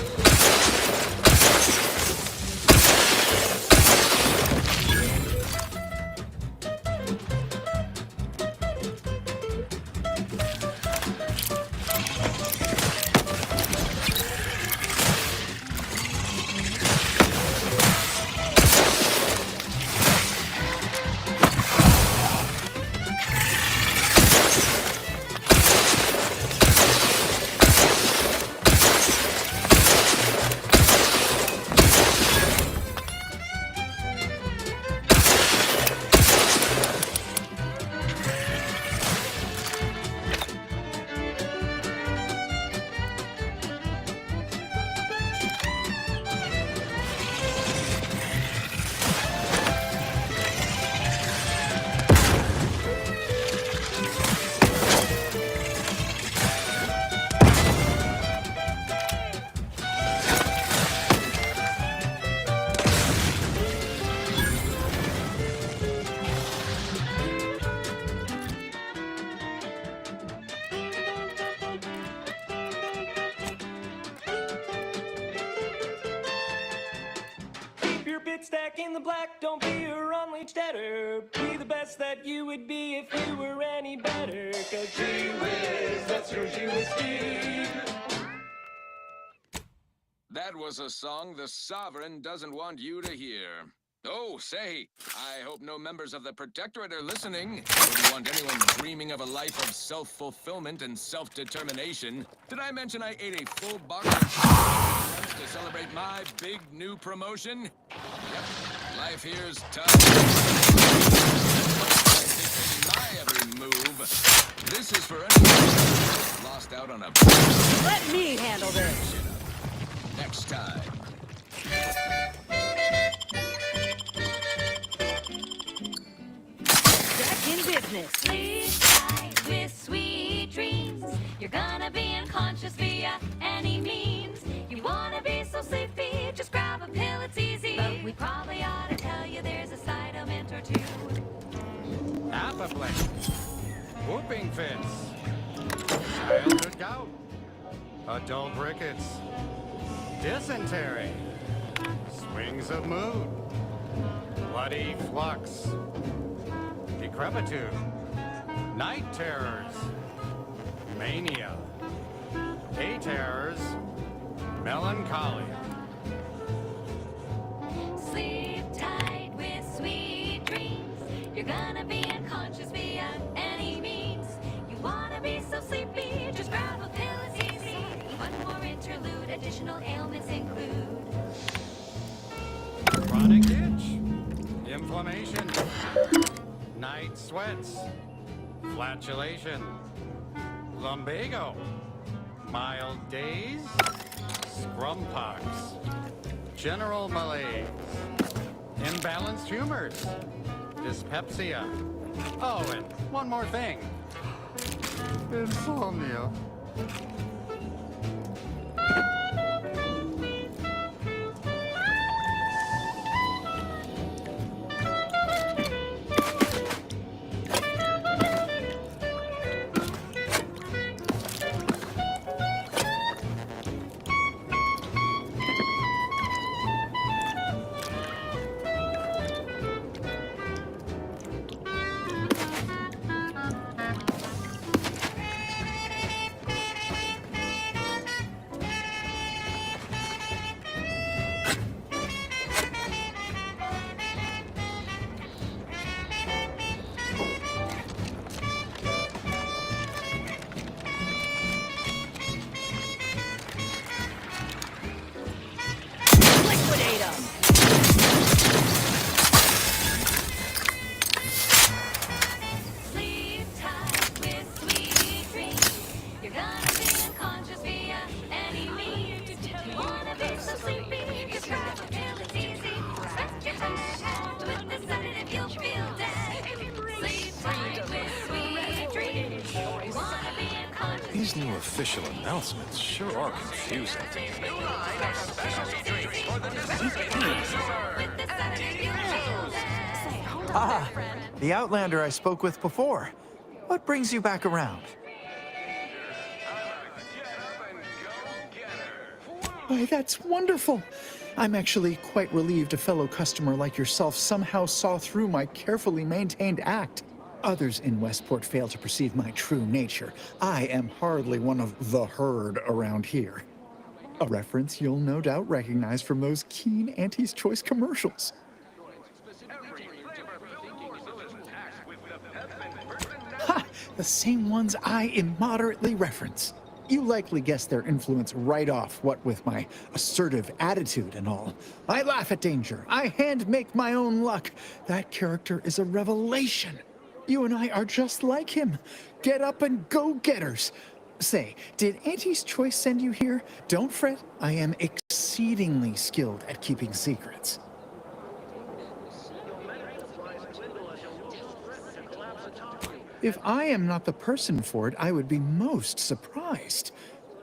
Stack in the black, don't be a unleashed debtor. Be the best that you would be if you were any better. Cause gee whiz, that's your gee whiz Steve. That was a song the Sovereign doesn't want you to hear. Oh, say, I hope no members of the Protectorate are listening. Wouldn't want anyone dreaming of a life of self-fulfillment and self-determination. Did I mention I ate a full box of to celebrate my big new promotion? Yep, life here's tough. My every move. This is for anyone lost out on a... Let me handle this. Next time. Back in business. Sleep tight with sweet dreams. You're gonna be unconscious via any means. You wanna be so sleepy, just grab a pill, it's easy. But we probably ought to tell you there's a side element or two. Apoplexy, whooping fits, childhood gout, adult rickets, dysentery, swings of mood, bloody flux, decrepitude, night terrors, mania, day terrors, melancholia. Sleep tight with sweet dreams. You're gonna be unconscious via any means. You wanna be so sleepy, just grab a pill, it's easy. One more interlude, additional ailments include Chronic itch, inflammation, night sweats, flatulation, lumbago, mild days, scrumpox, general malaise, imbalanced humors, dyspepsia. Oh, and one more thing. Insomnia. Liquidate 'em. sleep tight with sweet dreams. You're gonna be unconscious via any means. You wanna be so sleepy, just grab a pill, it's easy. Rest your head with the sedative, you'll feel dead. Sleep tight with sweet dreams. You wanna be unconscious. These new official announcements sure are confusing. Ah, the Outlander I spoke with before. What brings you back around? Why, that's wonderful. I'm actually quite relieved a fellow customer like yourself somehow saw through my carefully maintained act. Others in Westport fail to perceive my true nature. I am hardly one of the herd around here. A reference you'll no doubt recognize from those keen Auntie's Choice commercials. Ha! The same ones I immoderately reference. You likely guessed their influence right off, what with my assertive attitude and all. I laugh at danger. I hand make my own luck. That character is a revelation. You and I are just like him. Get up and go-getters. Say, did Auntie's Choice send you here? Don't fret. I am exceedingly skilled at keeping secrets. If I am not the person for it, I would be most surprised.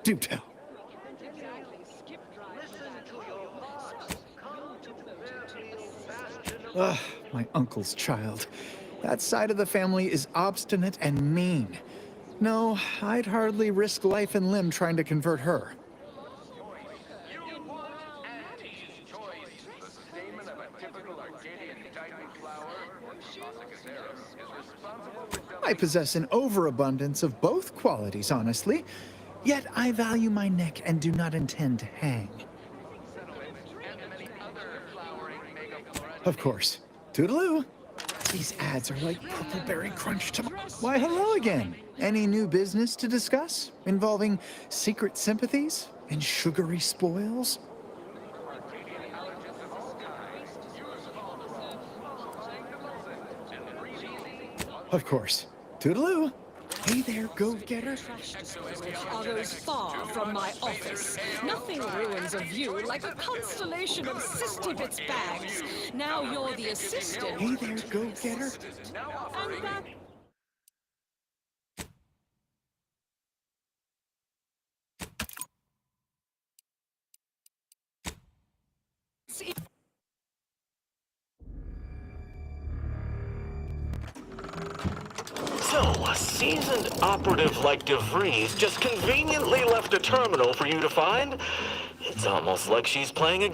Do tell. Ugh, my uncle's child. That side of the family is obstinate and mean. No, I'd hardly risk life and limb trying to convert her. I possess an overabundance of both qualities, honestly. Yet I value my neck and do not intend to hang. Of course. Toodaloo. These ads are like Purpleberry Crunch to... Why, hello again. Any new business to discuss? Involving secret sympathies and sugary spoils? Of course. Toodaloo. Hey there, go-getter. Trash disposal are those far from my office. Nothing ruins a view like a constellation of Sisty Bits bags. Now you're the assistant. Hey there, go-getter. And that So, a seasoned operative like DeVries just conveniently left a terminal for you to find? It's almost like she's playing a